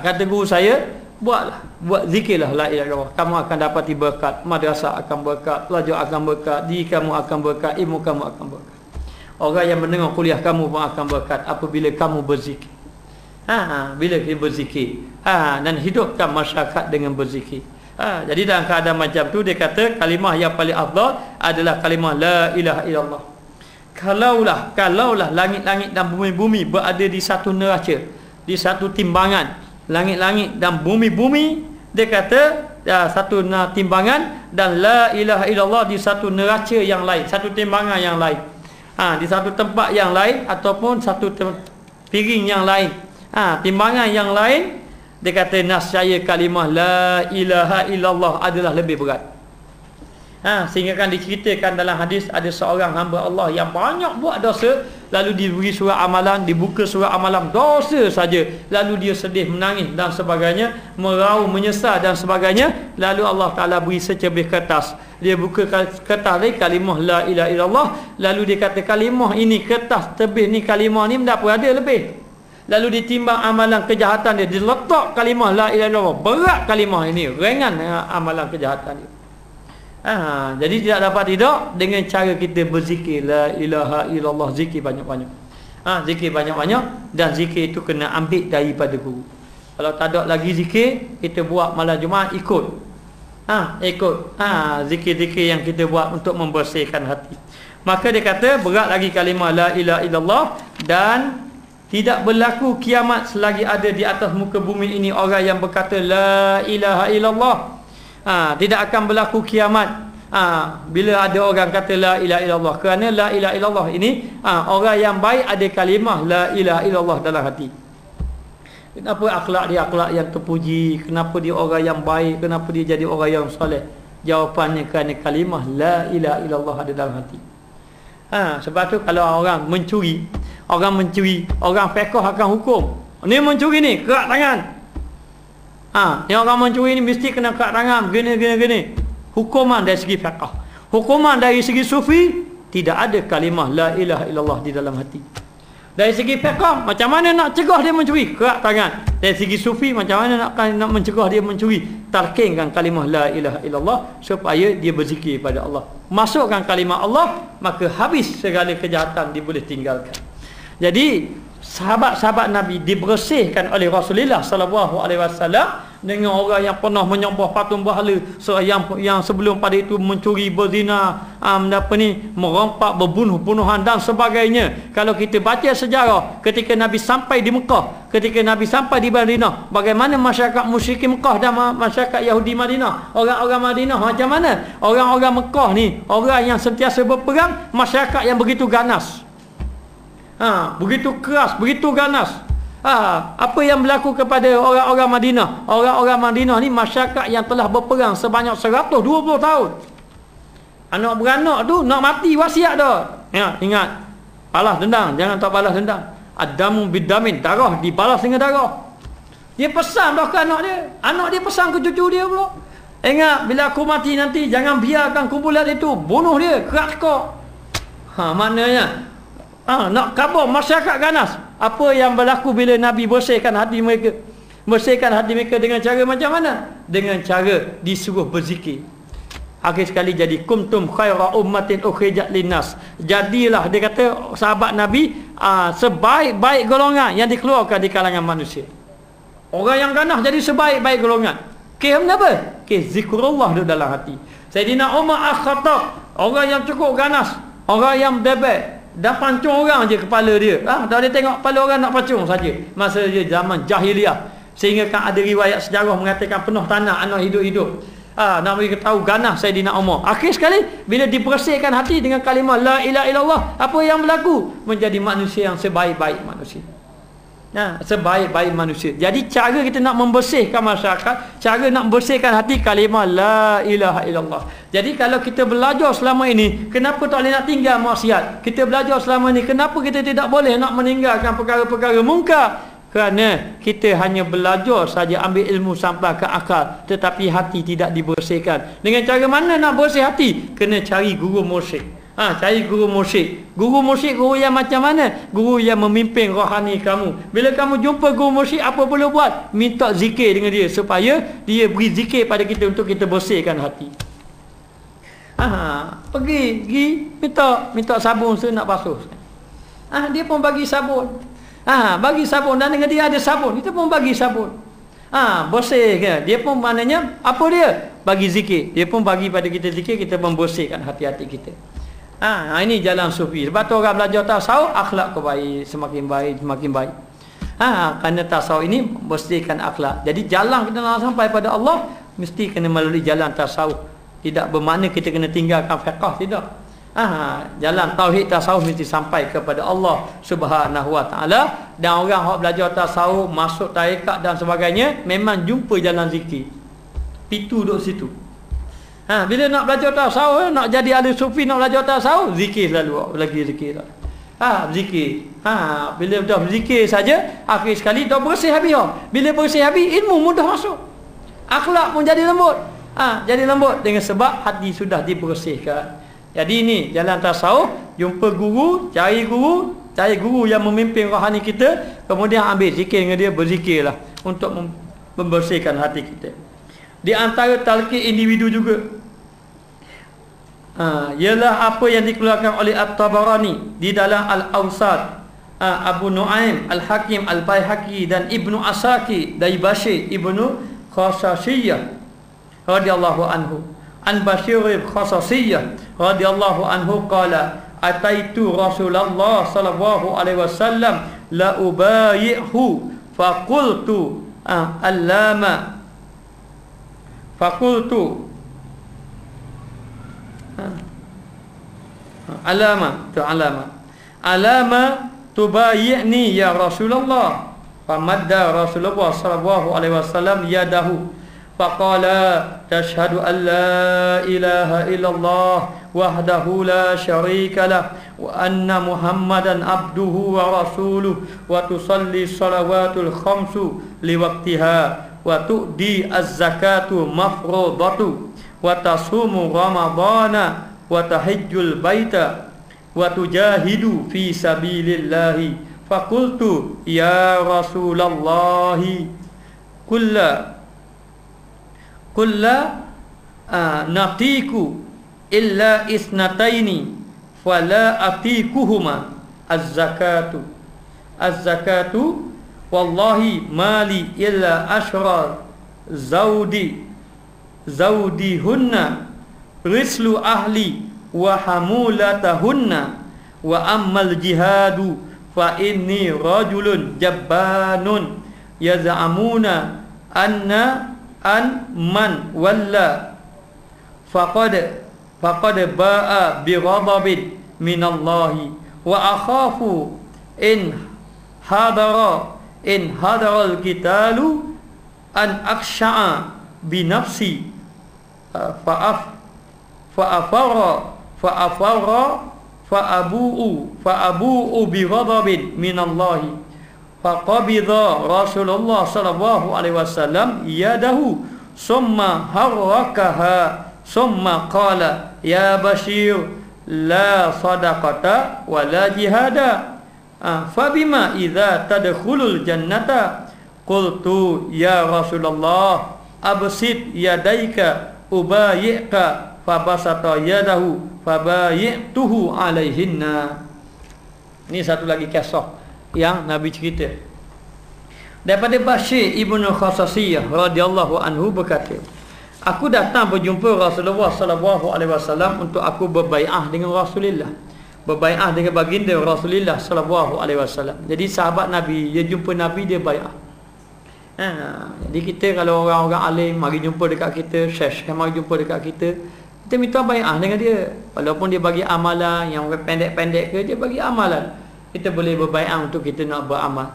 Kata guru saya, buat zikirlah la ilaha illallah. Kamu akan dapati berkat, madrasah akan berkat, pelajar akan berkat, diri kamu akan berkat, ilmu kamu akan berkat. Orang yang mendengar kuliah kamu pun akan berkat apabila kamu berzikir. Bila kita berzikir, dan hidupkan masyarakat dengan berzikir. Jadi dalam keadaan macam tu dia kata kalimah yang paling afdal adalah kalimah la ilaha illallah. Kalaulah langit-langit dan bumi-bumi berada di satu neraca, di satu timbangan, langit-langit dan bumi-bumi, dia kata satu timbangan, dan la ilaha illallah di satu neraca yang lain, satu timbangan yang lain. Di satu tempat yang lain ataupun satu piring yang lain, timbangan yang lain. Dia kata nascaya kalimah la ilaha illallah adalah lebih berat. Sehingga kan diceritakan dalam hadis ada seorang hamba Allah yang banyak buat dosa, lalu diberi surah amalan, dibuka surah amalan dosa saja, lalu dia sedih, menangis dan sebagainya, meraung, menyesal dan sebagainya. Lalu Allah Ta'ala beri secebih kertas, dia buka kertas ni kalimah la ilaha illallah, lalu dia kata kalimah ini, kertas tebih ni, kalimah ni mendapat ada lebih. lalu ditimbang amalan kejahatan dia, diletak kalimah la ilaha illallah, berat kalimah ini, ringan amalan kejahatan dia. Jadi tidak dapat tidak dengan cara kita berzikir la ilaha illallah, zikir banyak-banyak. Zikir banyak-banyak, dan zikir itu kena ambil daripada guru. Kalau tak ada lagi zikir, kita buat malam Jumaat ikut. Zikir-zikir yang kita buat untuk membersihkan hati. Maka dia kata berat lagi kalimah la ilaha illallah, dan tidak berlaku kiamat selagi ada di atas muka bumi ini orang yang berkata la ilaha illallah. Tidak akan berlaku kiamat bila ada orang kata la ilaha illallah. Kerana la ilaha illallah ini orang yang baik ada kalimah la ilaha illallah dalam hati. Kenapa akhlak dia akhlak yang terpuji? Kenapa dia orang yang baik? Kenapa dia jadi orang yang soleh? Jawapannya kerana kalimah la ilaha illallah ada dalam hati. Sebab tu kalau orang mencuri, orang fiqh akan hukum. Ni mencuri ni, kerak tangan. Yang orang mencuri ni mesti kena kerak tangan, gini. Hukuman dari segi fiqh. Hukuman dari segi sufi, tidak ada kalimah la ilaha illallah di dalam hati. Dari segi fiqh, macam mana nak cegah dia mencuri? Kerak tangan. Dari segi sufi, macam mana nak mencegah dia mencuri? Talqinkan kalimah la ilaha illallah supaya dia berzikir pada Allah. Masukkan kalimah Allah, maka habis segala kejahatan dia boleh tinggalkan. Jadi sahabat-sahabat Nabi dibersihkan oleh Rasulullah sallallahu alaihi wasallam dengan orang yang pernah menyembah patung berhala, yang sebelum pada itu mencuri, berzina, merompak, berbunuh-bunuhan dan sebagainya. Kalau kita baca sejarah ketika Nabi sampai di Mekah, ketika Nabi sampai di Madinah, bagaimana masyarakat musyrikin Mekah dan masyarakat Yahudi Madinah, orang-orang Madinah macam mana? Orang-orang Mekah ni orang yang sentiasa berperang, masyarakat yang begitu ganas. Begitu keras, begitu ganas. Apa yang berlaku kepada orang-orang Madinah? Orang-orang Madinah ni masyarakat yang telah berperang sebanyak 120 tahun. Anak beranak tu nak mati wasiat dah. Ingat, balas dendam, jangan tak balas dendam. Adamu bidamin, darah dibalas dengan darah. Dia pesan dah ke anak dia pesan ke cucu dia pula. Ingat, bila aku mati nanti jangan biarkan kumpulan itu bunuh dia, kerak-kerak. Maknanya nak kabur masyarakat ganas. Apa yang berlaku bila Nabi bersihkan hati mereka? Bersihkan hati mereka dengan cara macam mana? Dengan cara disuruh berzikir. Akhir sekali jadi kuntum khaira ummatin ukhrijat linnas. Jadilah, dia kata sahabat Nabi sebaik-baik golongan yang dikeluarkan di kalangan manusia. Orang yang ganas jadi sebaik-baik golongan. Kenapa? Zikrullah di dalam hati. Sayyidina Umar Al-Khattab, orang yang cukup ganas, orang yang debek, dah pancung orang je kepala dia. Dah dia tengok kepala orang nak pancung saja. Masa dia zaman jahiliah. Sehingga kan ada riwayat sejarah mengatakan penuh tanah anak hidup-hidup. Nak bagi tahu ganas Sayyidina Umar. Akhir sekali bila dibersihkan hati dengan kalimah la ilaha illallah, apa yang berlaku? Menjadi manusia yang sebaik-baik manusia. Sebaik-baik manusia. Jadi cara kita nak membersihkan masyarakat, cara nak membersihkan hati, kalimah la ilaha illallah. Jadi kalau kita belajar selama ini, kenapa tak boleh nak tinggal maksiat? Kita belajar selama ini, kenapa kita tidak boleh nak meninggalkan perkara-perkara mungkar? Kerana kita hanya belajar saja, ambil ilmu sampai ke akal, tetapi hati tidak dibersihkan. Dengan cara mana nak bersih hati? Kena cari guru mursyid. Cari guru mursyid. Guru mursyid, guru yang macam mana? Guru yang memimpin rohani kamu. Bila kamu jumpa guru mursyid, apa perlu buat? Minta zikir dengan dia, supaya dia beri zikir pada kita untuk kita bersihkan hati. Pergi minta sabun saya nak basuh. Dia pun bagi sabun. Bagi sabun, dan dengan dia ada sabun, kita pun bagi sabun. Bersih ke? Dia pun maknanya apa dia? Bagi zikir. Dia pun bagi pada kita zikir, kita membersihkan hati-hati kita. Ini jalan sufi. Sebab tu orang belajar tasawuf, akhlak kau baik, semakin baik, semakin baik. Kerana tasawuf ini bersihkan akhlak. Jadi jalan kita nak sampai pada Allah, mesti kena melalui jalan tasawuf. Tidak bermakna kita kena tinggalkan fiqh, tidak. Jalan tauhid tasawuf mesti sampai kepada Allah Subhanahu wa taala. Dan orang yang belajar tasawuf, masuk tarekat dan sebagainya, memang jumpa jalan zikir. Pitu duduk situ. Bila nak belajar tasawuf, nak jadi ahli sufi, nak belajar tasawuf, zikir selalu, lagi zikir. Zikir. Bila dah zikir saja, akhir sekali dah bersih habis. Bila bersih habis, ilmu mudah masuk. Akhlak pun jadi lembut. Jadi lembut dengan sebab hati sudah dibersihkan. Jadi ini jalan tasawuf, jumpa guru, cari guru, Cari guru yang memimpin rohani kita, kemudian ambil zikir dengan dia, berzikirlah untuk membersihkan hati kita. Di antara talqin individu juga ialah apa yang dikeluarkan oleh At-Tabarani di dalam Al-Awsat, Abu Nuaim Al-Hakim Al-Baihaqi dan Ibnu Asakir dari Bashir Ibnu Khasasiyah radhiyallahu anhu. An Bashir Khasasiyah radhiyallahu anhu qala ataitu Rasulullah sallallahu alaihi wasallam la ubayyihu faqultu allama faqultu alama tubayyi'ni ya Rasulullah. Famadda Rasulullah sallallahu alaihi wasallam yadahu faqala tashhadu an la ilaha illallah wahdahu la syarika lah wa anna Muhammadan abduhu wa rasuluh wa tusalli salawatul khamsu liwaqtiha wa tu'di az-zakatu mafrudatu wa tasumu ramadana wa tahijjul baita wa tujahidu fi sabilillahi. Faqultu ya Rasulullah kulla natiku illa isnataini fala atikuhuma az-zakatu wallahi mali illa ashra zawdihunna rislu ahli wa hamulatahunna wa ammal jihadu fa inni rajulun jabbanun yaz'amuna anna man walla faqad ba'a bi ghadabin minallahi wa akhafu in hadara al-qitalu an aksha'a bi nafsi fa'abu'u bi ghadabin minallahi. Faqabidha Rasulullah sallallahu alaihi wasallam yadahu summa harrakaha summa qala ya Bashir la sadaqata wa la jihada fabima idza tadkhulul jannata. Qultu ya Rasulullah absid yadaika ubayyika fabasata yadahu fabayyituhu alaihinna. Ini satu lagi kisah yang Nabi cerita daripada Bashir Ibnu Khasasiyah radhiyallahu anhu berkata, aku datang berjumpa Rasulullah sallallahu alaihi wasallam untuk aku berbai'ah dengan Rasulullah, berbai'ah dengan baginda Rasulullah sallallahu alaihi wasallam. Jadi sahabat Nabi, dia jumpa Nabi, dia bai'ah. Jadi kita kalau orang-orang alim mari jumpa dekat kita, syekh mari jumpa dekat kita, kita minta bai'ah dengan dia. Walaupun dia bagi amalan yang pendek-pendek ke, dia bagi amalan, kita boleh berbai'ah untuk kita nak beramal.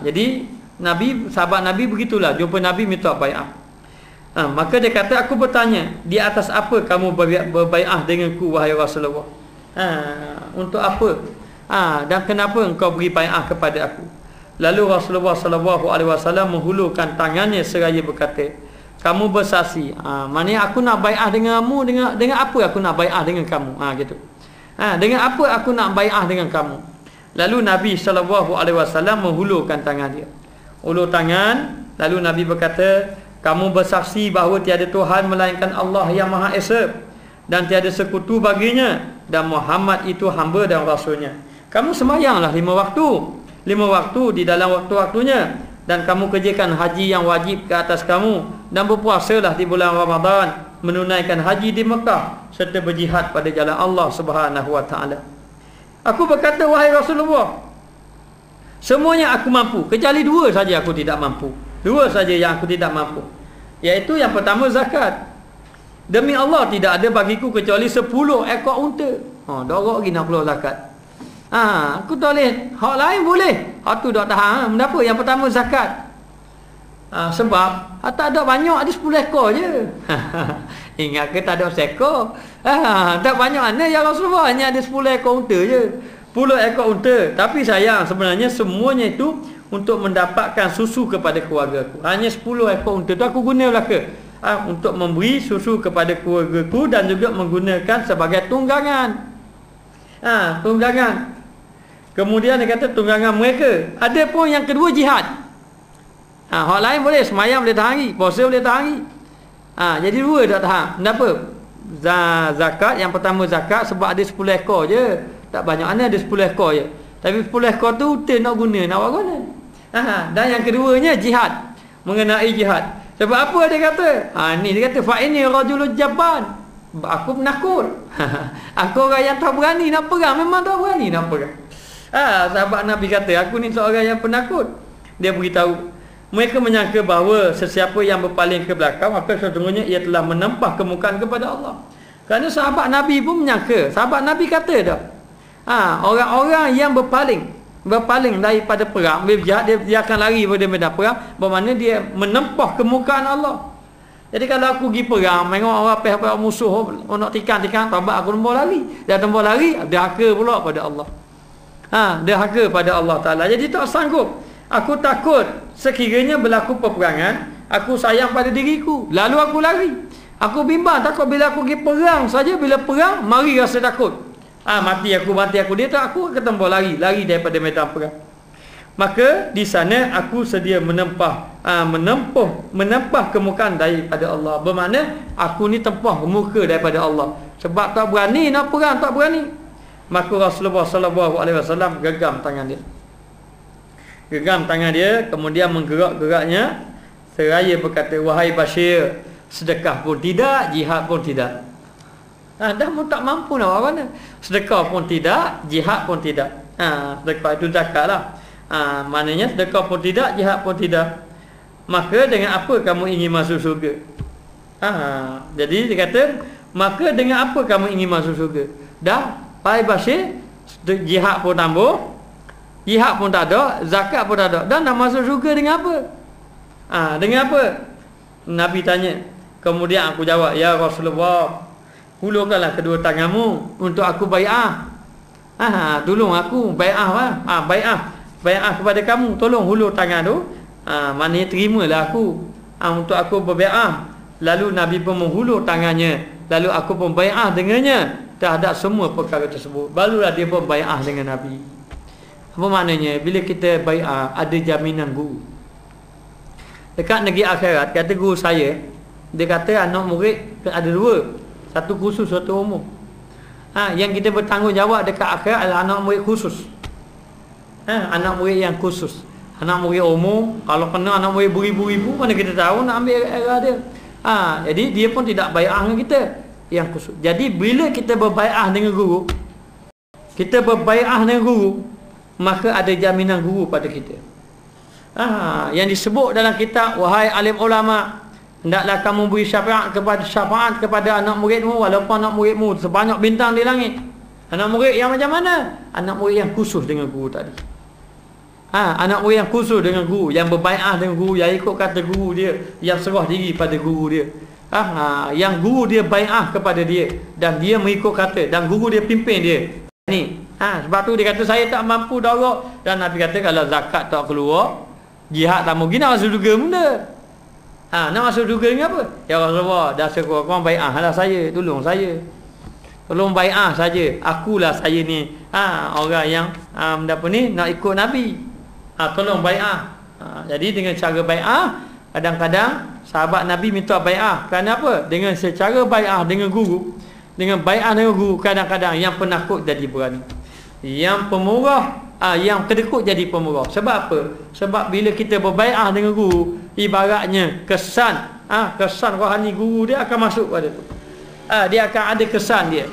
Jadi Nabi, sahabat Nabi begitulah, jumpa Nabi minta bai'ah. Maka dia kata, aku bertanya, di atas apa kamu berbai'ah denganku wahai Rasulullah? Untuk apa? Dan kenapa engkau beri bai'ah kepada aku? Lalu Rasulullah sallallahu alaihi wasallam menghulurkan tangannya seraya berkata, kamu bersaksi. Maknanya aku nak bai'ah denganmu, dengan apa aku nak bai'ah dengan kamu? Gitu. Dengan apa aku nak bai'ah dengan kamu? Lalu Nabi sallallahu alaihi wasallam menghulurkan tangan dia. Ulur tangan, lalu Nabi berkata, kamu bersaksi bahawa tiada Tuhan melainkan Allah yang Maha Esa dan tiada sekutu baginya, dan Muhammad itu hamba dan rasulnya. Kamu sembahyanglah 5 waktu di dalam waktu-waktunya, dan kamu kerjakan haji yang wajib ke atas kamu, dan berpuasalah di bulan Ramadan, menunaikan haji di Mekah, serta berjihad pada jalan Allah Subhanahu wa taala. Aku berkata, wahai Rasulullah, semuanya aku mampu, kecuali 2 saja aku tidak mampu. 2 saja yang aku tidak mampu, iaitu yang pertama zakat. Demi Allah tidak ada bagiku kecuali 10 ekor unta. Dorok lagi nak keluar zakat. Aku tak boleh. Hak lain boleh, hak tu tak tahan. Kenapa? Yang pertama zakat. Sebab tak ada banyak, ada 10 ekor je. Ingat ke tak ada seekor? Tak banyak mana ya Rasulullah, hanya ada 10 ekor unta je. 10 ekor unta. Tapi sayang, sebenarnya semuanya itu untuk mendapatkan susu kepada keluargaku. Hanya 10 ekor unta tu aku guna belaka untuk memberi susu kepada keluargaku, dan juga menggunakan sebagai tunggangan. Tunggangan. Kemudian dia kata tunggangan mereka. Ada pun yang kedua jihad. Hak lain boleh, semayang boleh tahan hari, puasa boleh tahan hari. Jadi dua tak tahan. Kenapa? Zakat, yang pertama zakat sebab ada 10 ekor je. Tak banyak mana ada 10 ekor je. Tapi 10 ekor tu utin nak guna, nak buat guna. Dan yang keduanya jihad. Mengenai jihad. Sebab apa dia kata? Ni dia kata fa inni rajulun jabban. Aku penakut. Aku orang yang tak berani nak perang, memang tak berani nak perang. Sahabat Nabi kata, aku ni seorang yang penakut. Dia beritahu, mereka menyangka bahawa sesiapa yang berpaling ke belakang, maka sesungguhnya ia telah menempah kemukaan kepada Allah. Kerana sahabat Nabi pun menyangka, sahabat Nabi kata dah, orang-orang yang berpaling daripada perang, dia akan lari pada medan perang, bermakna dia menempah kemukaan Allah. Jadi kalau aku pergi perang, tengok orang pihak musuh nak tikam, tabat aku tembak lari. Dia tembak lari, dia haka pula pada Allah. Dia haka pada Allah Ta'ala. Jadi tak sanggup. Aku takut sekiranya berlaku peperangan, aku sayang pada diriku, lalu aku lari. Aku bimbang, takut bila aku pergi perang saja, bila perang, mari rasa takut. Mati aku. Dia tak, aku akan tembak lari daripada medan perang. Maka di sana aku sedia menempah kemukaan daripada Allah. Bermakna aku ni tempah muka daripada Allah. Sebab tak berani nak perang, tak berani. Maka Rasulullah SAW genggam tangan dia, kemudian menggerak-geraknya seraya berkata, wahai Bashir, sedekah pun tidak, jihad pun tidak. Dah pun tak mampu nak buat mana. Sedekah pun tidak, jihad pun tidak. Sedekah itu zakat lah. Maknanya sedekah pun tidak, jihad pun tidak. Maka dengan apa kamu ingin masuk syurga? Jadi dia kata, maka dengan apa kamu ingin masuk syurga? Dah, Pak Bashir, jihad pun tambah, jihad pun tak ada, zakat pun tak ada, dan nak masuk syurga dengan apa? Dengan apa? Nabi tanya. Kemudian aku jawab, ya Rasulullah, hulurkanlah kedua tanganmu untuk aku bai'ah. Tolong aku bai'ah. Bai'ah kepada kamu, tolong hulur tangan tu. Maknanya terimalah aku untuk aku berbai'ah. Lalu Nabi pun menghulur tangannya, lalu aku pun bai'ah dengannya terhadap semua perkara tersebut. Barulah dia pun bai'ah dengan Nabi. Apa maknanya? Bila kita bai'ah, ada jaminan guru. Dekat negeri akhirat, kata guru saya, dia kata anak murid ada dua, satu khusus, satu umum. Yang kita bertanggungjawab dekat akhirat adalah anak murid khusus. Anak murid yang khusus. Anak murid umum, kalau kena anak murid beribu-ribu, mana kita tahu nak ambil era dia. Jadi dia pun tidak bai'ah dengan kita, yang khusus. Jadi bila kita berbai'ah dengan guru, maka ada jaminan guru pada kita. Yang disebut dalam kitab, wahai alim ulama, hendaklah kamu beri syafaat kepada anak muridmu, walaupun anak muridmu sebanyak bintang di langit. Anak murid yang macam mana? Anak murid yang khusus dengan guru tadi. Anak murid yang khusus dengan guru, yang berbai'ah dengan guru, yang ikut kata guru dia, yang serah diri pada guru dia. Yang guru dia bai'ah kepada dia, dan dia mengikut kata, dan guru dia pimpin dia. Sebab tu dia kata saya tak mampu darah. Dan Nabi kata kalau zakat tak keluar, jihad tak mungkin nak masuk syurga benda. Nak masuk syurga dengan apa? Ya Rasulullah, dah sekurang-kurang bai'ah lah saya, tolong saya. Tolong bai'ah saja. Akulah saya ni orang yang nak ikut Nabi. Tolong bai'ah. Jadi dengan cara bai'ah, kadang-kadang sahabat Nabi minta bai'ah. Kerana apa? Dengan secara bai'ah dengan guru, kadang-kadang yang penakut jadi berani, yang pemurah, yang kedekut jadi pemurah. Sebab apa? Sebab bila kita berbai'ah dengan guru, ibaratnya kesan rohani guru dia akan masuk pada tu. Dia akan ada kesan dia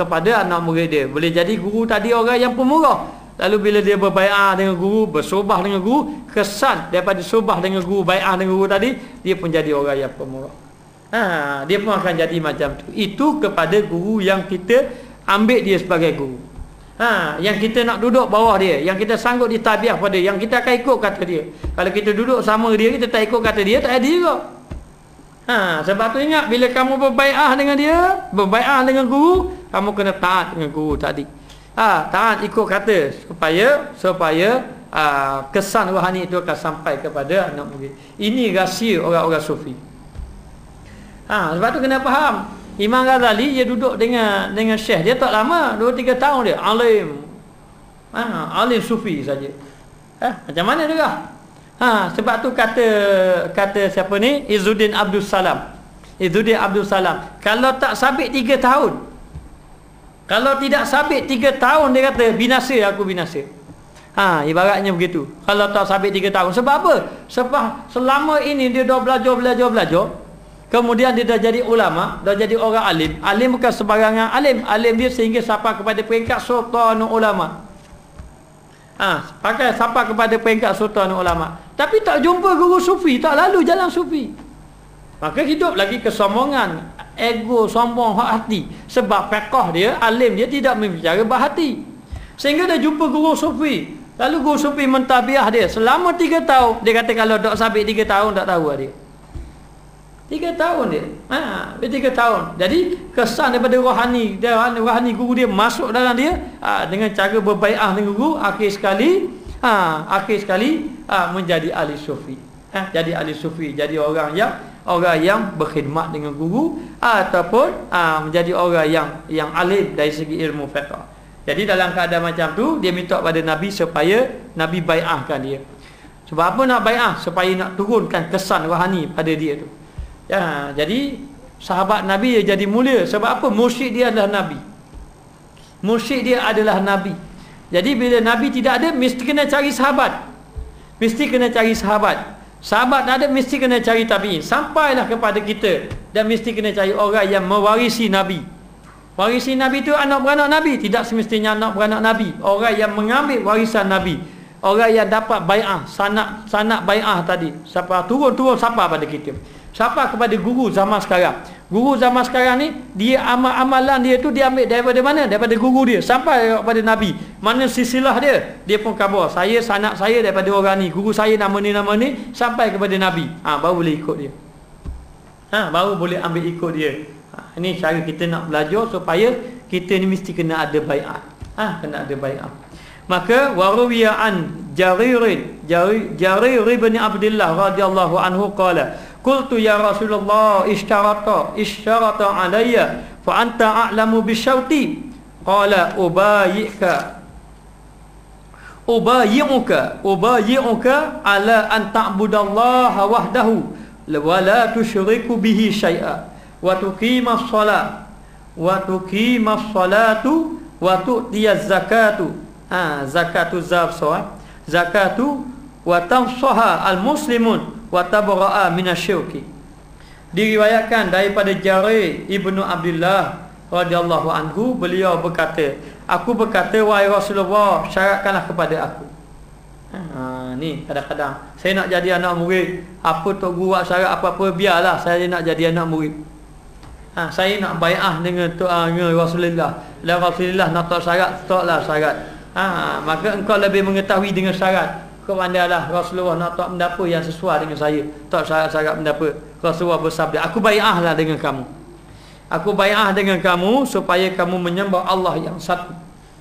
kepada anak murid dia. Boleh jadi guru tadi orang yang pemurah, lalu bila dia berbai'ah dengan guru, bersobah dengan guru, kesan daripada sobah dengan guru, bai'ah dengan guru tadi, dia pun jadi orang yang pemurah. Dia pun akan jadi macam tu. Itu kepada guru yang kita ambil dia sebagai guru. Yang kita nak duduk bawah dia, yang kita sanggup ditabiah pada dia, yang kita akan ikut kata dia. Kalau kita duduk sama dia, kita tak ikut kata dia, tak ada juga. Sebab tu ingat, bila kamu berbai'ah dengan dia, berbai'ah dengan guru, kamu kena taat dengan guru tadi. Taat ikut kata, supaya kesan rohani itu akan sampai kepada anak murid. Ini rahsia orang-orang sufi. Sebab tu kena faham. Imam Ghazali dia duduk dengan Syekh dia tak lama, 2-3 tahun dia alim. Alim sufi saja. Macam mana juga? Sebab tu kata siapa ni? Izzuddin Abdul Salam. Kalau tak sabit 3 tahun. Kalau tidak sabit 3 tahun, dia kata binasa, aku binasa. Ibaratnya begitu. Kalau tak sabit 3 tahun. Sebab apa? Sebab selama ini dia dah belajar. Kemudian dia dah jadi ulama, dah jadi orang alim. Alim bukan sebarangan alim. Alim dia sehingga sampai kepada peringkat sultanul ulama. Pakai sampai kepada peringkat sultanul ulama. Tapi tak jumpa guru sufi, tak lalu jalan sufi. Maka hidup lagi kesombongan, ego, sombong, hak hati. Sebab fiqh dia, alim dia tidak membicara berhati. Sehingga dia jumpa guru sufi. Lalu guru sufi mentabiah dia selama 3 tahun. Dia kata kalau tak sabit 3 tahun tak tahu dia. 3 tahun dia. 3 tahun. Jadi kesan daripada rohani guru dia masuk dalam dia dengan cara berbai'ah dengan guru, akhir sekali menjadi ahli sufi. Jadi ahli sufi, jadi orang yang berkhidmat dengan guru ataupun menjadi orang yang alim dari segi ilmu fiqh. Jadi dalam keadaan macam tu dia minta pada Nabi supaya Nabi bai'ahkan dia. Sebab apa nak bai'ah? Supaya nak turunkan kesan rohani pada dia tu. Jadi sahabat Nabi dia jadi mulia. Sebab apa? Mursyid dia adalah Nabi. Jadi bila Nabi tidak ada, mesti kena cari sahabat. Sahabat tak ada, mesti kena cari tabi'in. Sampailah kepada kita, dan mesti kena cari orang yang mewarisi Nabi. Warisi Nabi tu anak beranak Nabi. Tidak semestinya anak beranak Nabi. Orang yang mengambil warisan Nabi, orang yang dapat bai'ah, sanak bai'ah tadi. Siapa turun siapa pada kita, siapa kepada guru zaman sekarang. Guru zaman sekarang ni, dia amalan dia tu dia ambil daripada mana? Daripada guru dia sampai kepada Nabi. Mana silsilah dia? Dia pun khabar, saya sanak saya daripada orang ni, guru saya nama ni sampai kepada Nabi. Baru boleh ikut dia. Baru boleh ambil ikut dia. Ini cara kita nak belajar supaya kita ni mesti kena ada bai'ah. Kena ada bai'ah. Maka waruwiya an Jarir bin Abdullah radhiyallahu anhu qala qultu ya Rasulullah ishtarata alayya fa anta a'lamu bisyauti qala ubayyi'uka ala an ta'budallaha wahdahu wa la tusyriku bihi syai'a wa tuqimas salatu wa tu'tiyaz zakatu zakatu wa tansaha al-muslimun wa tabra'a minasyirki. Diriwayatkan daripada Jarir ibnu Abdullah radhiyallahu anhu, beliau berkata, aku berkata wahai Rasulullah, syaratkanlah kepada aku. Ni kadang-kadang saya nak jadi anak murid, apa tok guru buat syarat apa-apa biarlah, saya nak jadi anak murid. Saya nak bai'ah dengan Rasulullah. Dan Rasulullah nak tak syarat, taklah syarat. Maka engkau lebih mengetahui dengan syarat. Kau pandailah Rasulullah nak tak benda apa yang sesuai dengan saya, tak syarat-syarat benda apa. Rasulullah bersabda, aku bai'ahlah dengan kamu. Aku bai'ah dengan kamu supaya kamu menyembah Allah yang satu.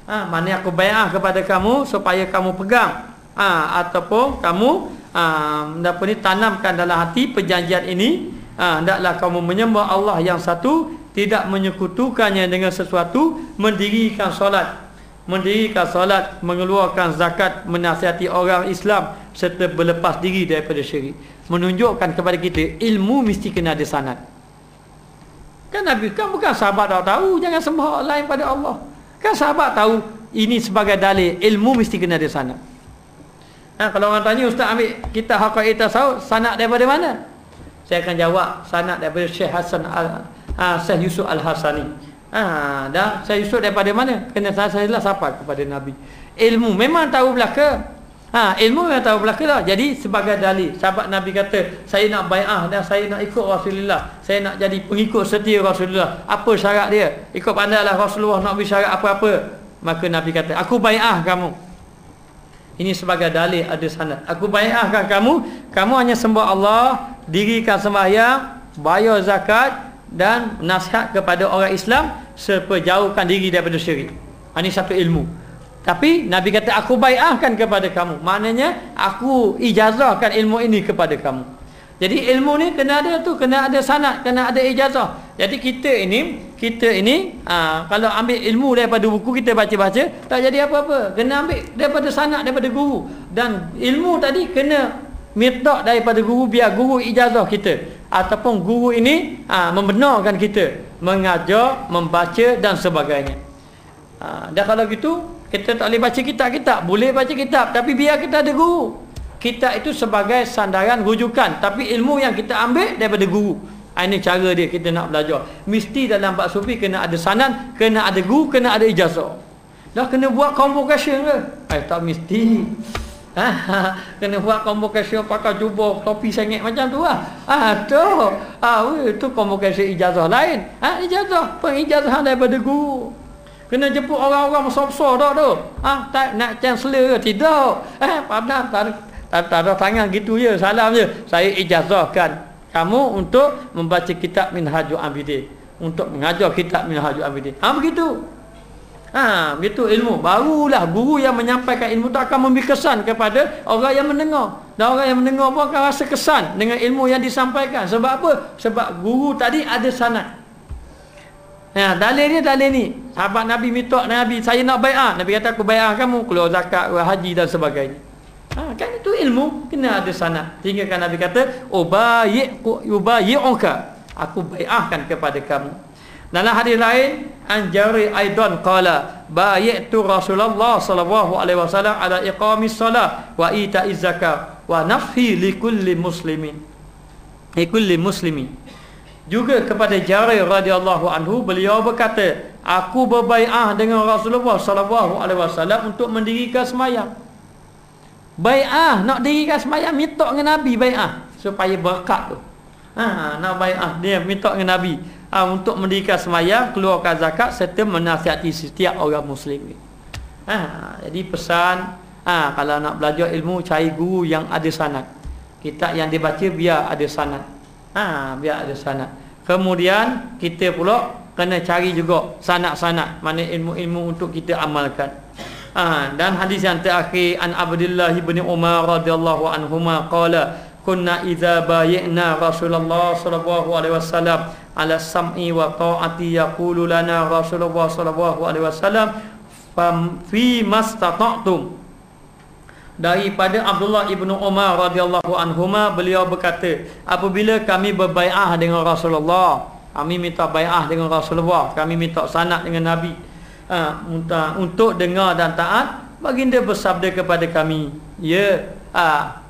Maknanya aku bai'ah kepada kamu supaya kamu pegang ataupun kamu tanamkan dalam hati perjanjian ini. Hendaklah kamu menyembah Allah yang satu, tidak menyekutukannya dengan sesuatu, mendirikan solat, mengeluarkan zakat, menasihati orang Islam, serta berlepas diri daripada syirik. Menunjukkan kepada kita ilmu mesti kena ada sanad. Kan Nabi kan bukan sahabat tak tahu jangan sembah lain pada Allah. Kan sahabat tahu ini sebagai dalil, ilmu mesti kena ada sanad. Kalau orang tanya, ustaz ambil kitab Haqaiq Tasawuf, sanad daripada mana? Saya akan jawab, sanad daripada Syekh Yusuf Al-Hasani. Dan Syekh Yusuf daripada mana? Kena saya lah siapa kepada Nabi. Ilmu memang tahu belaka. Ilmu memang tahu belaka lah. Jadi sebagai dalil, sahabat Nabi kata, saya nak bai'ah dan saya nak ikut Rasulullah, saya nak jadi pengikut setia Rasulullah. Apa syarat dia? Ikut pandailah Rasulullah nak beri syarat apa-apa. Maka Nabi kata, aku bai'ah kamu. Ini sebagai dalil ada sanad. Aku bai'ahkan kamu hanya sembah Allah, dirikan sembahyang, bayar zakat dan nasihat kepada orang Islam, serta jauhkan diri daripada syirik. Ini satu ilmu. Tapi Nabi kata aku bai'ahkan kepada kamu. Maknanya aku ijazahkan ilmu ini kepada kamu. Jadi ilmu ni kena ada sanad, kena ada ijazah. Jadi kita ini kalau ambil ilmu daripada buku kita baca-baca tak jadi apa-apa. Kena ambil daripada sanad, daripada guru. Dan ilmu tadi kena minta daripada guru, biar guru ijazah kita ataupun guru ini membenarkan kita mengajar, membaca dan sebagainya. Dan kalau gitu kita tak boleh baca kitab-kitab. Boleh baca kitab tapi biar kita ada guru. Kita itu sebagai sandaran rujukan, tapi ilmu yang kita ambil daripada guru. Ini cara dia kita nak belajar. Mesti dalam bab sufi kena ada sanad, kena ada guru, kena ada ijazah. Dah kena buat convocation ke? Tak mesti. Kena buat convocation pakai jubah topi sengit macam tu lah. Tu convocation ijazah lain. Ijazah, pengijazahan daripada guru. Kena jemput orang-orang besar-besar dah tu. Tak nak chancellor ke? Tidak. Padahal tak ada tangan gitu je, salam je. Saya ijazahkan kamu untuk membaca kitab Minhajul Abidin, untuk mengajar kitab Minhajul Abidin. Begitu. Begitu ilmu. Barulah guru yang menyampaikan ilmu tu akan memberi kesan kepada orang yang mendengar. Dan orang yang mendengar pun akan rasa kesan dengan ilmu yang disampaikan. Sebab apa? Sebab guru tadi ada sanad. Dalil ni. Sahabat Nabi minta Nabi, saya nak bai'ah. Nabi kata aku bai'ah kamu, keluar zakat, haji dan sebagainya. Kan itu ilmu, kena ada sanad. Sehingga kan Nabi kata, ubayi'uka, aku bai'ahkan kepada kamu. Dalam hadis lain, Anjari aidan qala bayi'tu Rasulullah sallallahu alaihi wasallam ala iqamis salah wa ita'iz zakat wa nafhi likulli muslimin. Juga kepada Jarir radhiyallahu anhu, beliau berkata, aku berbai'ah dengan Rasulullah sallallahu alaihi wasallam untuk mendirikan sembahyang. Bai'ah, nak dirikan sembahyang, minta dengan Nabi bai'ah supaya berkat tu. Nak bai'ah, dia minta dengan Nabi untuk mendirikan sembahyang, keluarkan zakat serta menasihati setiap orang muslim. Jadi pesan, kalau nak belajar ilmu, cari guru yang ada sanad. Kitab yang dibaca biar ada sanad. Biar ada sanad. Kemudian kita pula kena cari juga sanad-sanad, mana ilmu-ilmu untuk kita amalkan. Dan hadis yang terakhir, an Abdullah bin Umar radhiyallahu anhuma qala kunna idza bayyana Rasulullah sallallahu alaihi wasallam ala sam'i wa ta'ati yaqulu lana Rasulullah sallallahu alaihi wasallam fi mastata'tum. Daripada Abdullah ibnu Umar radhiyallahu anhuma, beliau berkata, apabila kami berbai'ah dengan Rasulullah, kami minta bai'ah dengan Rasulullah, kami minta sanad dengan Nabi, untuk dengar dan taat, baginda bersabda kepada kami,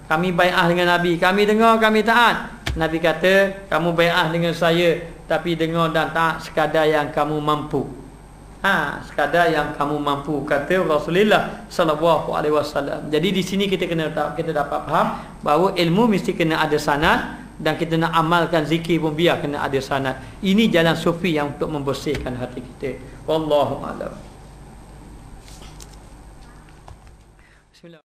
kami bai'ah dengan Nabi, kami dengar, kami taat. Nabi kata, kamu bai'ah dengan saya, tapi dengar dan taat sekadar yang kamu mampu. Sekadar yang kamu mampu, kata Rasulullah sallallahu alaihi wasallam. Jadi di sini kita dapat faham bahawa ilmu mesti kena ada sanad, dan kita nak amalkan zikir pun biar kena ada sanad. Ini jalan sufi yang untuk membersihkan hati kita. Wallahu a'lam. Bismillah.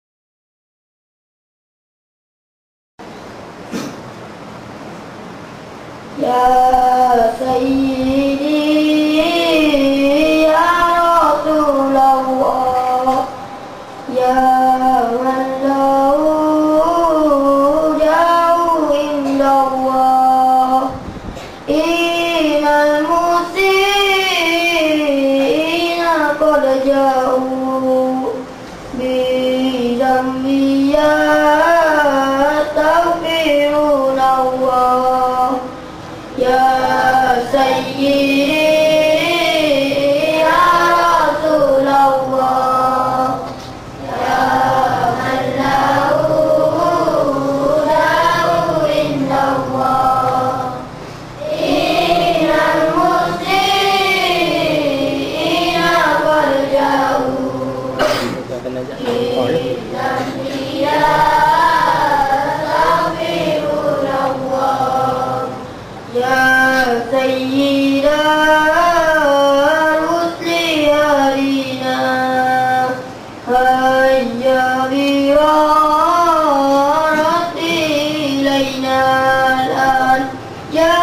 Ya Sayyidi ya Rasulullah ya man lahu jauh indallah inal musina qad jauh bidambi ya tawfirunallah ya Sayyidi ya Rasulullah ya man lahu jauh indallah inal musina qad jauh bidambi ya ya Sayyida Rusli Harina Hayya Birati Ilayna Al-an Ya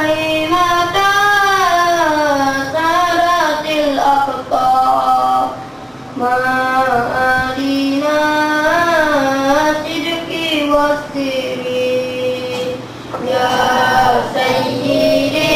Imata Saratil Aqta Ma'alina Sidki Wasiri Ya Sayyidi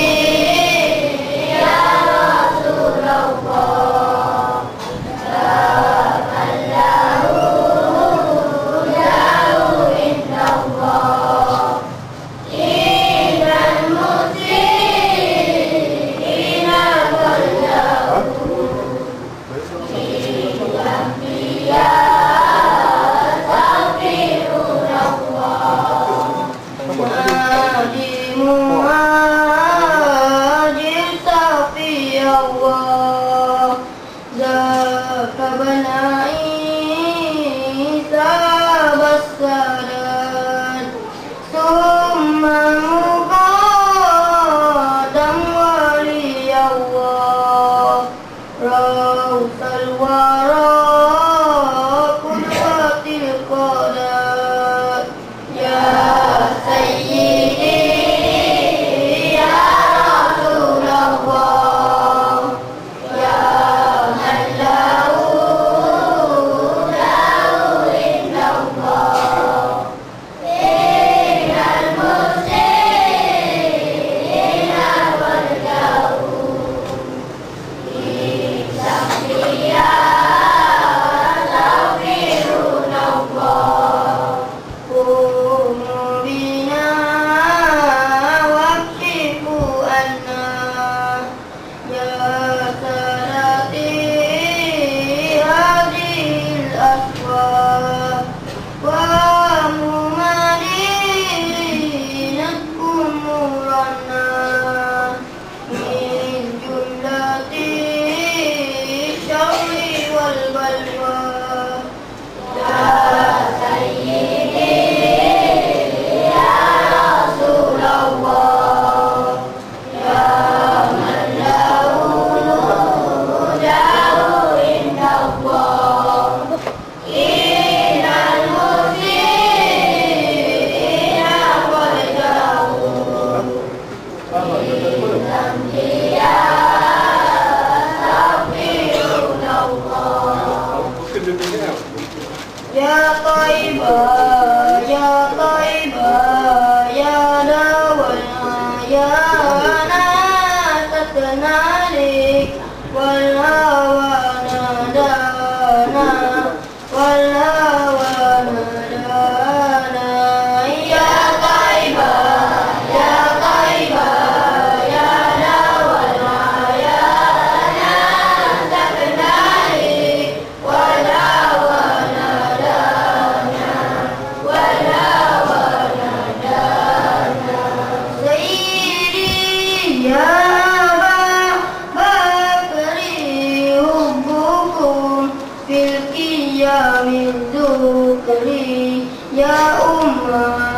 أمهاتنا